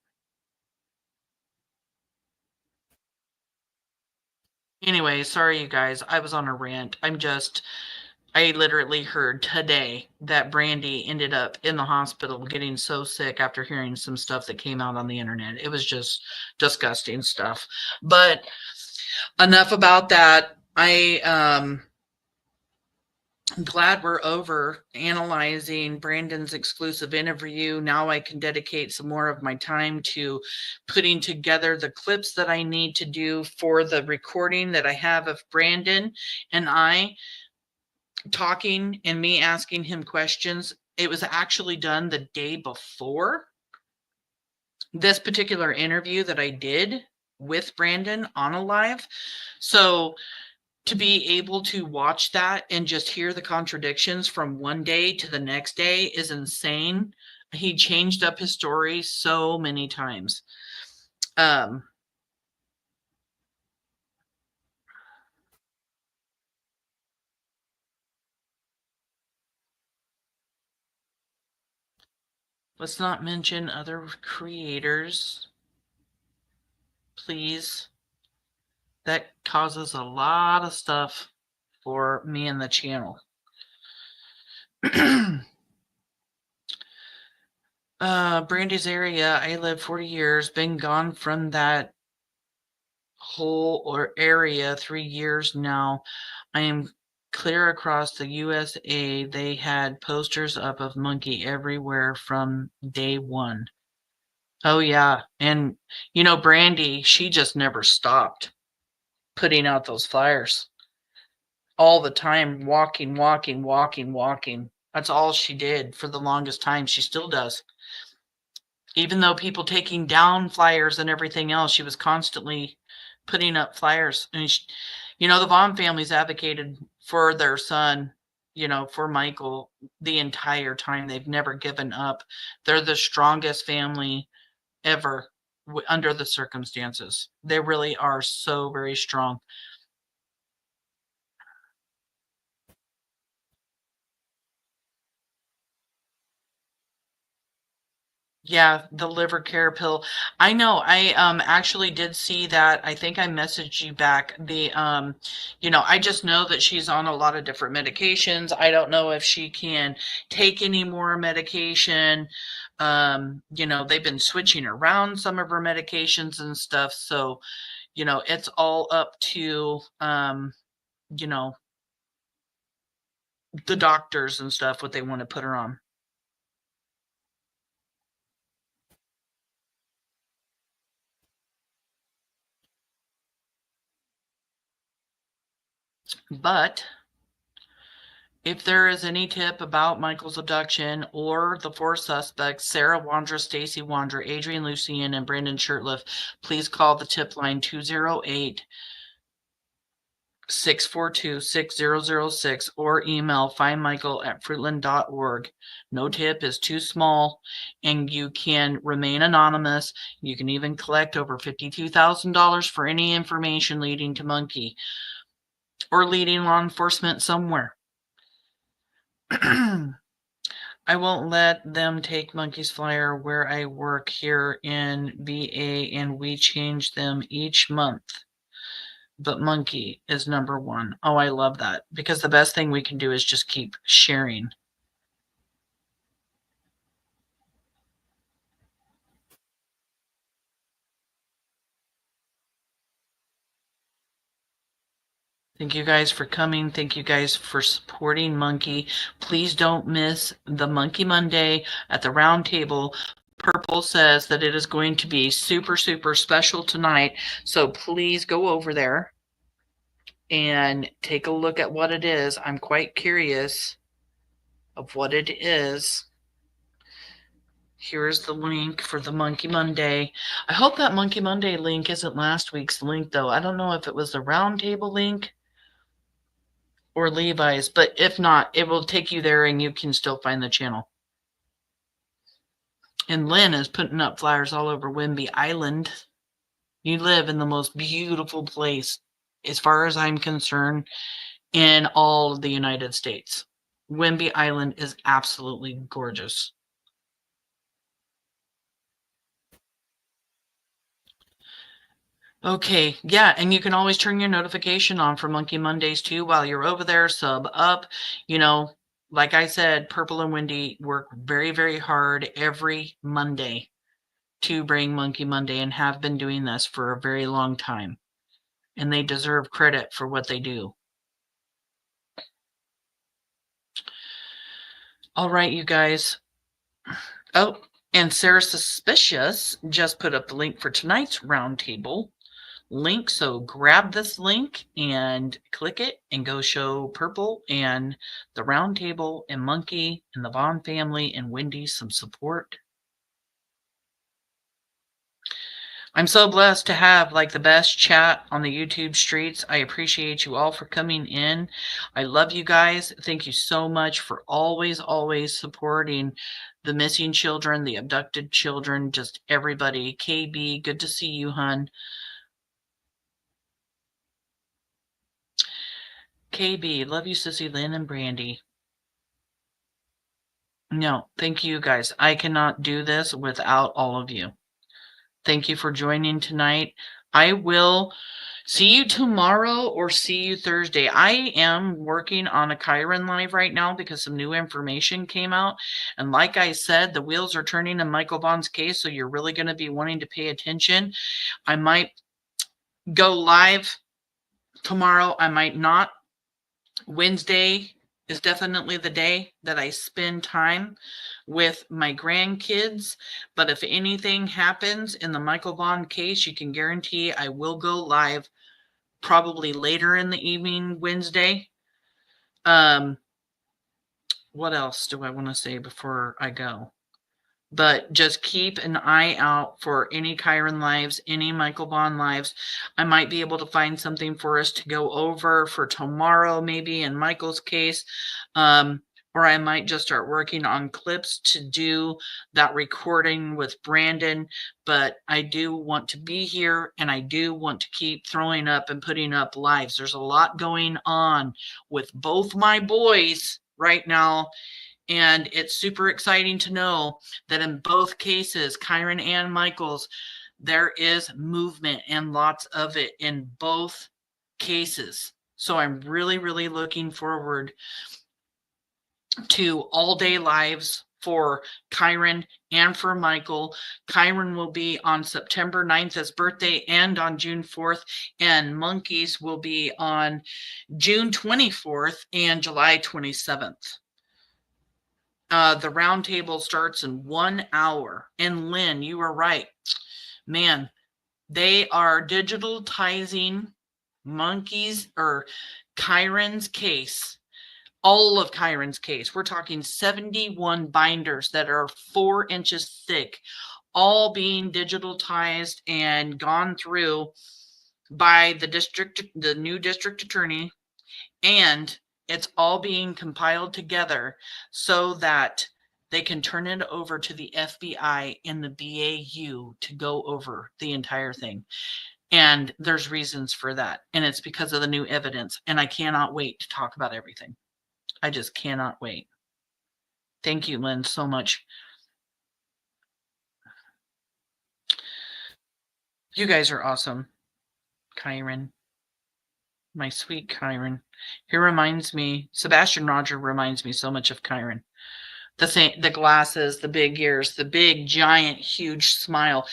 Anyway, sorry you guys, I was on a rant. I literally heard today that Brandy ended up in the hospital getting so sick after hearing some stuff that came out on the internet. It was just disgusting stuff. But enough about that. I'm glad we're over analyzing Brandon's exclusive interview. Now I can dedicate some more of my time to putting together the clips that I need to do for the recording that I have of Brandon and I talking and me asking him questions. It was actually done the day before this particular interview that I did with Brandon on a live. So to be able to watch that and just hear the contradictions from one day to the next day is insane. He changed up his story so many times. Let's not mention other creators, please. That causes a lot of stuff for me and the channel. Brandy's area, I lived 40 years, been gone from that whole area 3 years now. I am clear across the USA. They had posters up of Monkey everywhere from day one. Oh yeah, and Brandy, she just never stopped putting out those flyers all the time, walking. That's all she did for the longest time. She still does. Even though people taking down flyers and everything else, she was constantly putting up flyers. And the Vaughan family's advocated for their son, for Michael the entire time. They've never given up. They're the strongest family ever under the circumstances. They really are so very strong. Yeah, the liver care pill. I know. I actually did see that. I think I messaged you back. I just know that she's on a lot of different medications. I don't know if she can take any more medication. They've been switching around some of her medications and stuff. So, it's all up to the doctors and stuff what they want to put her on. But If there is any tip about Michael's abduction or the 4 suspects, Sarah Wandra, Stacy Wandra, Adrian Lucien, and Brandon Shurtliff, please call the tip line 208-642-6006 or email findmichael@fruitland.org. No tip is too small, and you can remain anonymous. You can even collect over $52,000 for any information leading to Monkey or leading law enforcement somewhere. I won't let them take Monkey's flyer where I work here in VA, and we change them each month. But Monkey is number one. Oh, I love that, because the best thing we can do is just keep sharing. Thank you guys for coming. Thank you guys for supporting Monkey. Please don't miss the Monkey Monday at the round table. Purple says that it is going to be super, super special tonight. So please go over there and take a look at what it is. I'm quite curious of what it is. Here's the link for the Monkey Monday. I hope that Monkey Monday link isn't last week's link, though. I don't know if it was the round table link or Levi's, but if not, it will take you there and you can still find the channel. And Lynn is putting up flyers all over Whidbey Island. You live in the most beautiful place, as far as I'm concerned, in all of the United States. Whidbey Island is absolutely gorgeous. Okay, yeah, and you can always turn your notification on for Monkey Mondays too while you're over there. Sub up. You know, like I said, Purple and Wendy work very, very hard every Monday to bring Monkey Monday, and have been doing this for a very long time. And they deserve credit for what they do. All right, you guys. Oh, and Sarah Suspicious just put up the link for tonight's roundtable link. So grab this link and click it and go show Purple and the roundtable and Monkey and the Vaughan family and Wendy some support. I'm so blessed to have like the best chat on the YouTube streets. I appreciate you all for coming in. I love you guys. Thank you so much for always, always supporting the missing children, the abducted children, just everybody. KB, good to see you, hun. KB, love you, Sissy Lynn and Brandy. No, thank you guys. I cannot do this without all of you. Thank you for joining tonight. I will see you tomorrow or see you Thursday. I am working on a Chiron live right now because some new information came out. And like I said, the wheels are turning in Michael Vaughan's case, so you're really going to be wanting to pay attention. I might go live tomorrow. I might not. Wednesday is definitely the day that I spend time with my grandkids. But if anything happens in the Michael Vaughan case, you can guarantee I will go live probably later in the evening Wednesday. What else do I want to say before I go? But just keep an eye out for any Chiron lives, any Michael Vaughan lives. I might be able to find something for us to go over for tomorrow, maybe in Michael's case. Or I might just start working on clips to do that recording with Brandon. But I do want to be here, and I do want to keep throwing up and putting up lives. There's a lot going on with both my boys right now. And it's super exciting to know that in both cases, Chiron and Michael's, there is movement and lots of it in both cases. So I'm really, really looking forward to all day lives for Chiron and for Michael. Chiron will be on September 9th, his birthday, and on June 4th. And Monkeys will be on June 24th and July 27th. The roundtable starts in 1 hour. And Lynn, you were right. Man, they are digitalizing Monkeys or Chiron's case all of Kyron's case. We're talking 71 binders that are 4 inches thick, all being digitalized and gone through by the new district attorney, and it's all being compiled together so that they can turn it over to the FBI and the BAU to go over the entire thing. And there's reasons for that. And it's because of the new evidence. And I cannot wait to talk about everything. I just cannot wait. Thank you, Lynn, so much. You guys are awesome. Kyron. My sweet Kyron. He reminds me, Sebastian Roger reminds me so much of Kyron. The glasses, the big ears, the big, giant, huge smile.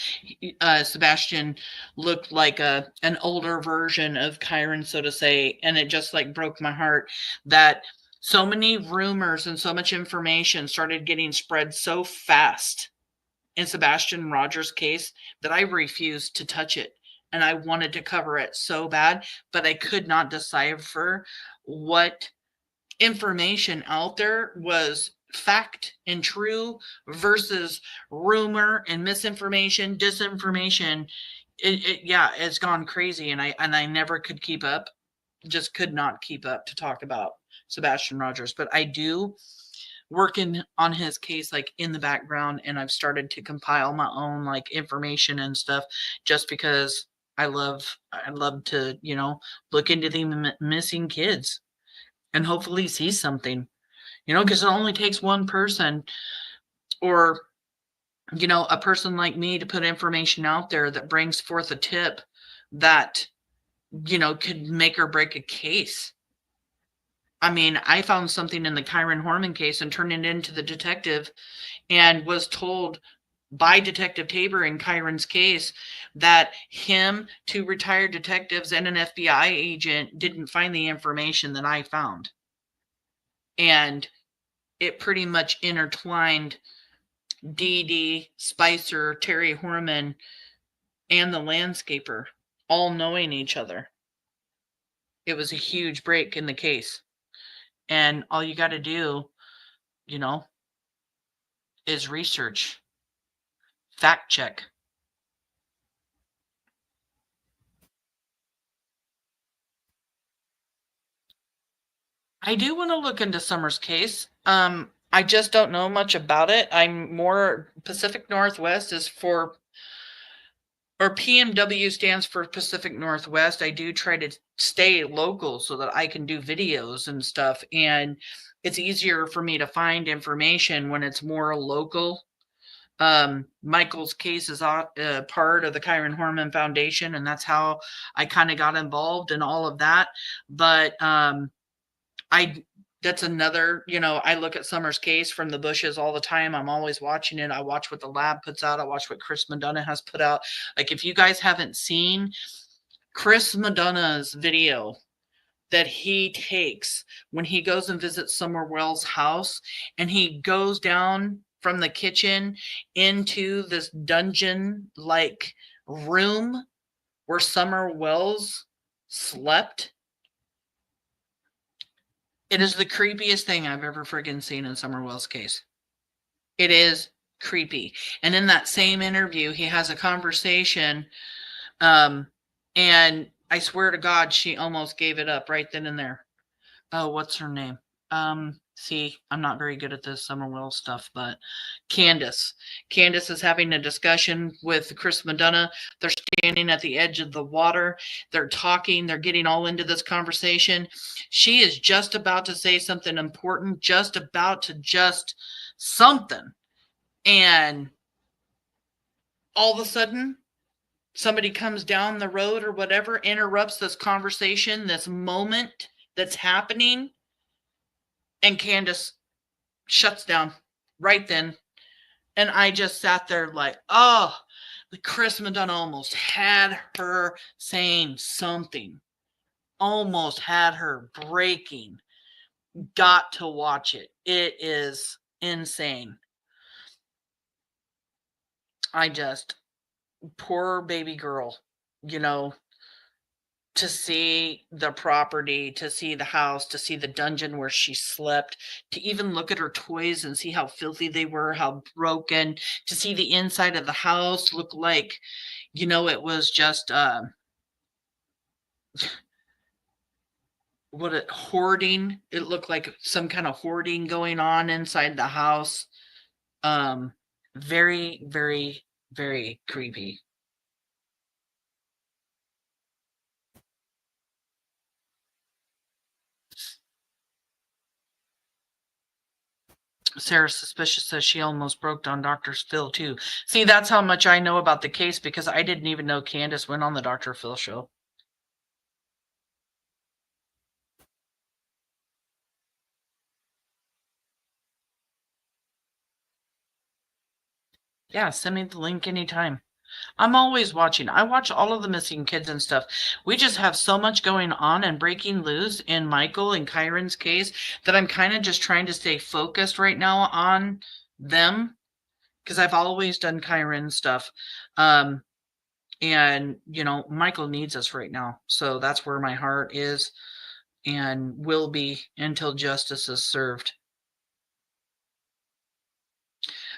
Sebastian looked like an older version of Kyron, so to say, and it just like broke my heart that so many rumors and so much information started getting spread so fast in Sebastian Rogers' case that I refused to touch it. And I wanted to cover it so bad, but I could not decipher what information out there was fact and true versus rumor and misinformation, disinformation. It's gone crazy, and I never could keep up, just could not keep up to talk about Sebastian Rogers. But I do working on his case like in the background, and I've started to compile my own like information and stuff just because I love to, look into the missing kids and hopefully see something, because it only takes one person or, a person like me to put information out there that brings forth a tip that, could make or break a case. I mean, I found something in the Kyron Horman case and turned it into the detective and was told by Detective Tabor in Kyron's case that him, 2 retired detectives, and an FBI agent didn't find the information that I found. And it pretty much intertwined Dee Dee, Spicer, Terry Horman, and the landscaper all knowing each other. It was a huge break in the case. And all you got to do, is research, fact check. I do want to look into Summer's case. I just don't know much about it. I'm more Pacific Northwest is for, or PMW stands for Pacific Northwest. I do try to stay local so that I can do videos and stuff. And it's easier for me to find information when it's more local. Michael's case is part of the Kyron Horman Foundation, and that's how I kind of got involved in all of that. But that's another, I look at Summer's case from the bushes all the time. I'm always watching it. I watch what the lab puts out. I watch what Chris Madonna has put out. Like, if you guys haven't seen Chris Madonna's video that he takes when he goes and visits Summer Wells' house, and he goes down from the kitchen into this dungeon-like room where Summer Wells slept. It is the creepiest thing I've ever friggin' seen in Summer Wells' case. It is creepy. And in that same interview, he has a conversation, and I swear to God, she almost gave it up right then and there. Oh, what's her name? See, I'm not very good at this Summer Wells stuff, but Candace. Candace is having a discussion with Chris Madonna. They're standing at the edge of the water. They're talking. They're getting all into this conversation. She is just about to say something important, just something. And all of a sudden, somebody comes down the road or whatever, interrupts this conversation, this moment that's happening, and Candace shuts down right then. And I just sat there like, oh, Chris Madonna almost had her saying something, almost had her breaking. Got to watch it. It is insane. Poor baby girl, to see the property, to see the house, to see the dungeon where she slept, to even look at her toys and see how filthy they were, how broken, to see the inside of the house look like, it was just hoarding. It looked like some kind of hoarding going on inside the house. Very, very, very creepy. Sarah's suspicious says she almost broke down Dr. Phil too. See, that's how much I know about the case, because I didn't even know Candace went on the Dr. Phil show. Yeah, send me the link anytime. I'm always watching. I watch all of the missing kids and stuff. We just have so much going on and breaking loose in Michael and Kyron's case that I'm kind of just trying to stay focused right now on them, because I've always done Kyron stuff. And, Michael needs us right now. So that's where my heart is and will be until justice is served.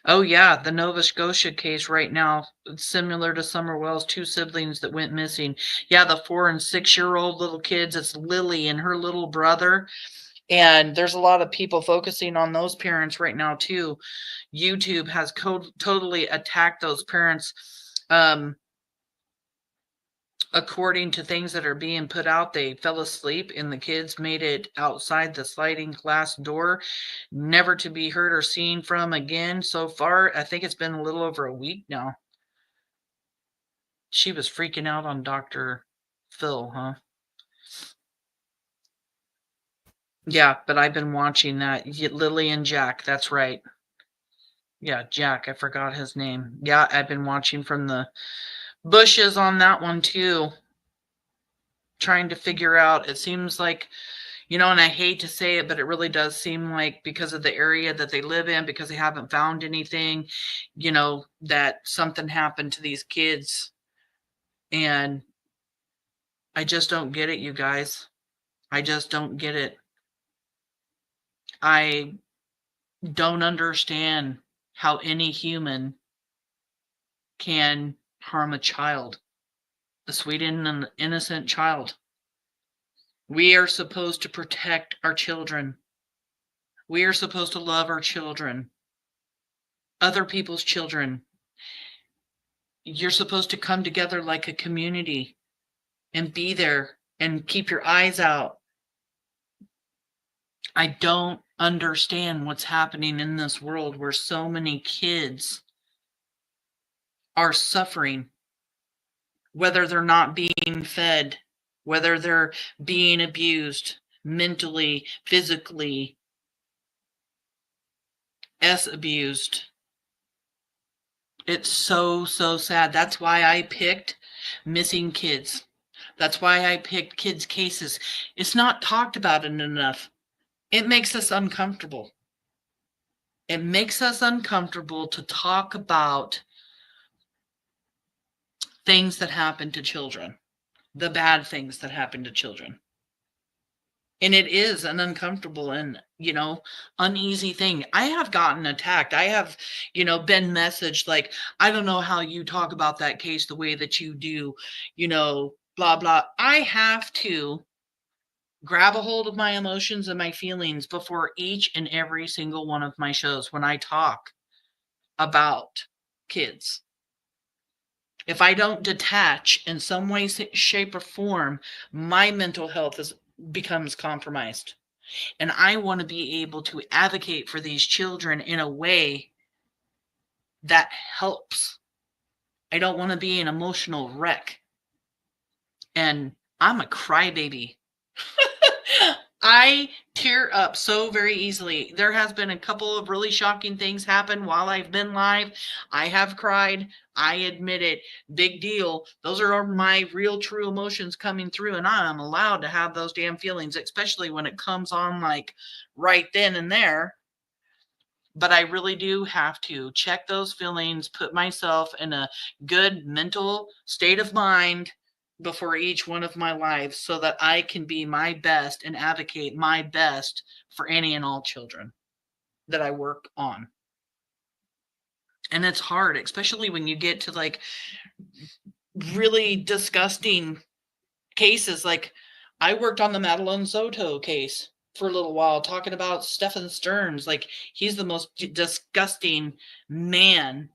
Oh, yeah, the Nova Scotia case right now, similar to Summerwell's 2 siblings that went missing. Yeah, the 4 and 6-year-old little kids, it's Lily and her little brother. And there's a lot of people focusing on those parents right now, too. YouTube has totally attacked those parents. According to things that are being put out, they fell asleep and the kids made it outside the sliding glass door, never to be heard or seen from again. So far, I think it's been a little over a week now. She was freaking out on Dr. Phil, huh? Yeah, but I've been watching that. Lily and Jack, that's right. Yeah, Jack, I forgot his name. Yeah, I've been watching from the bushes on that one too, trying to figure out. It seems like, and I hate to say it, but it really does seem like, because of the area that they live in, because they haven't found anything, that something happened to these kids. And I just don't get it, you guys. I just don't get it. I don't understand how any human can harm a child, a sweet and innocent child. We are supposed to protect our children. We are supposed to love our children, other people's children. You're supposed to come together like a community and be there and keep your eyes out. I don't understand what's happening in this world where so many kids are suffering, whether they're not being fed, whether they're being abused mentally, physically, abused. It's so, so sad. That's why I picked missing kids. That's why I picked kids' cases. It's not talked about enough. It makes us uncomfortable. It makes us uncomfortable to talk about things that happen to children, the bad things that happen to children. And it is an uncomfortable and, uneasy thing. I have gotten attacked. I have, been messaged like, I don't know how you talk about that case the way that you do, blah, blah. I have to grab a hold of my emotions and my feelings before each and every single one of my shows when I talk about kids. If I don't detach in some way, shape, or form, my mental health becomes compromised. And I want to be able to advocate for these children in a way that helps. I don't want to be an emotional wreck. And I'm a crybaby. I tear up so very easily. There has been a couple of really shocking things happen while I've been live. I have cried. I admit it. Big deal. Those are my real true emotions coming through, and I am allowed to have those damn feelings, especially when it comes on like right then and there. But I really do have to check those feelings, put myself in a good mental state of mind before each one of my lives so that I can be my best and advocate my best for any and all children that I work on. And it's hard, especially when you get to like really disgusting cases. Like I worked on the Madeline Soto case for a little while, talking about Stephen Stearns. Like he's the most disgusting man.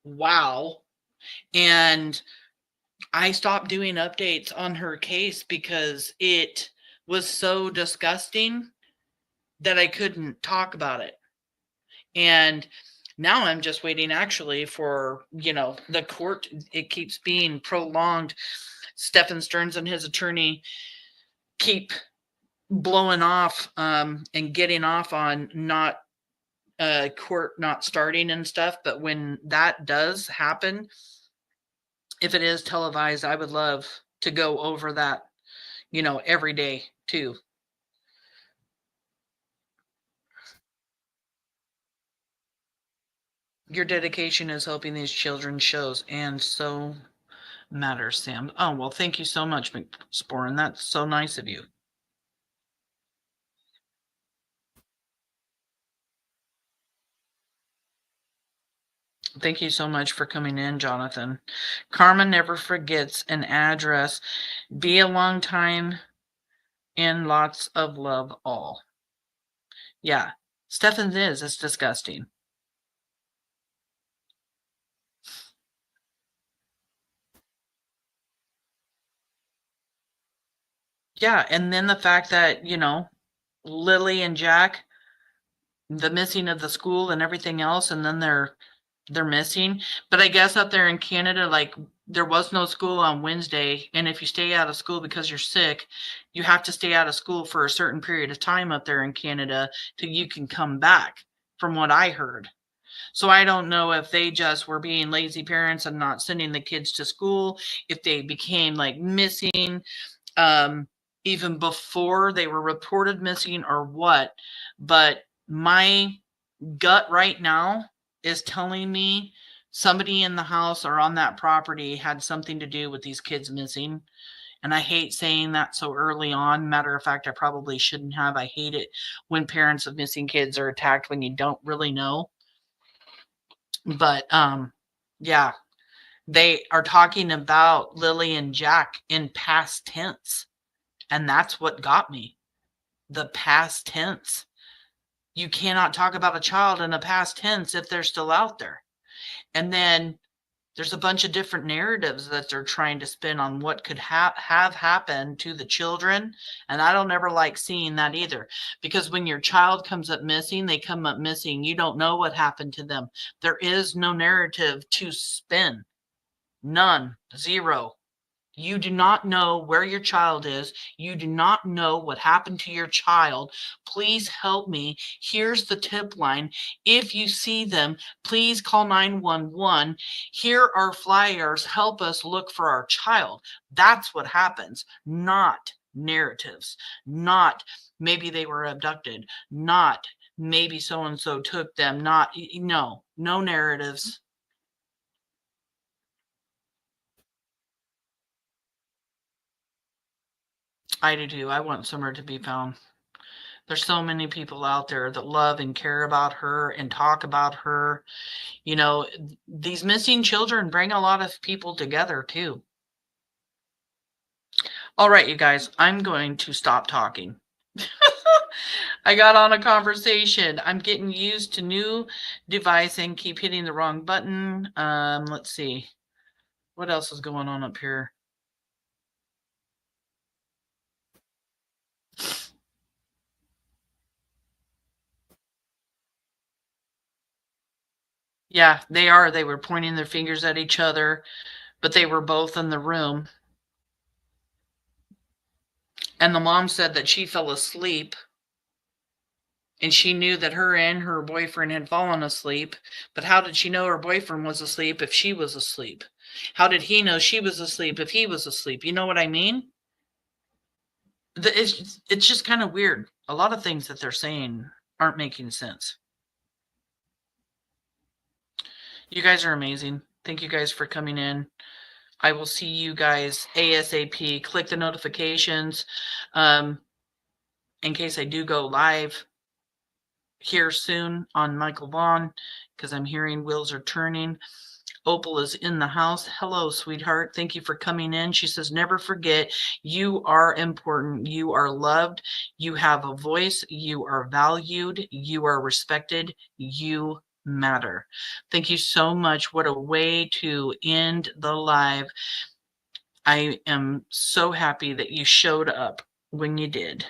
Wow. And I stopped doing updates on her case because it was so disgusting that I couldn't talk about it. And now I'm just waiting actually for, the court. It keeps being prolonged. Stephen Stearns and his attorney keep blowing off and getting off on not court not starting and stuff. But when that does happen, if it is televised, I would love to go over that, every day too. Your dedication is helping these children shows and so matters, Sam. Oh, well, thank you so much, McSporin. That's so nice of you. Thank you so much for coming in, Jonathan. Carmen never forgets an address. Be a long time and lots of love all. Yeah, Stephens is. It's disgusting. Yeah, and then the fact that, Lily and Jack, the missing of the school and everything else, and then they're missing. But I guess up there in Canada, like there was no school on Wednesday, and if you stay out of school because you're sick, you have to stay out of school for a certain period of time up there in Canada till you can come back, from what I heard. So I don't know if they just were being lazy parents and not sending the kids to school, if they became like missing even before they were reported missing or what. But my gut right now is telling me somebody in the house or on that property had something to do with these kids missing. And I hate saying that so early on. Matter of fact, I probably shouldn't have. I hate it when parents of missing kids are attacked when you don't really know. But yeah, they are talking about Lily and Jack in past tense. And that's what got me. The past tense. You cannot talk about a child in a past tense if they're still out there. And then there's a bunch of different narratives that they're trying to spin on what could have happened to the children. And I don't ever like seeing that either, because when your child comes up missing, they come up missing. You don't know what happened to them. There is no narrative to spin. None. Zero. You do not know where your child is. You do not know what happened to your child. Please help me. Here's the tip line. If you see them, please call 911. Here are flyers. Help us look for our child. That's what happens, not narratives. Not maybe they were abducted. Not maybe so-and-so took them. No narratives. I do too. I want Summer to be found. There's so many people out there that love and care about her and talk about her. These missing children bring a lot of people together too. All right, you guys, I'm going to stop talking. I got on a conversation. I'm getting used to new device and keep hitting the wrong button. Let's see. What else is going on up here? Yeah, they are. They were pointing their fingers at each other, but they were both in the room. And the mom said that she fell asleep and she knew that her and her boyfriend had fallen asleep. But how did she know her boyfriend was asleep if she was asleep? How did he know she was asleep if he was asleep? You know what I mean? It's just kind of weird. A lot of things that they're saying aren't making sense. You guys are amazing. Thank you guys for coming in. I will see you guys ASAP. Click the notifications in case I do go live here soon on Michael Vaughan, because I'm hearing wheels are turning. Opal is in the house. Hello, sweetheart. Thank you for coming in. She says, never forget, you are important. You are loved. You have a voice. You are valued. You are respected. You matter. Thank you so much. What a way to end the live. I am so happy that you showed up when you did.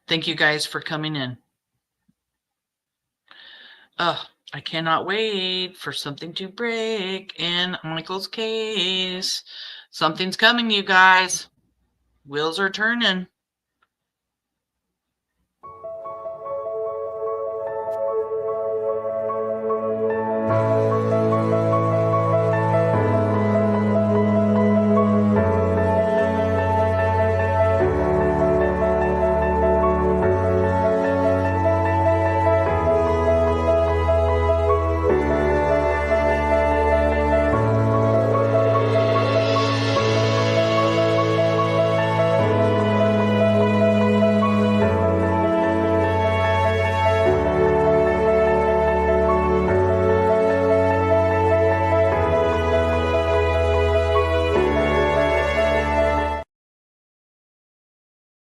Thank you guys for coming in. I cannot wait for something to break in Michael's case. Something's coming, you guys. Wheels are turning.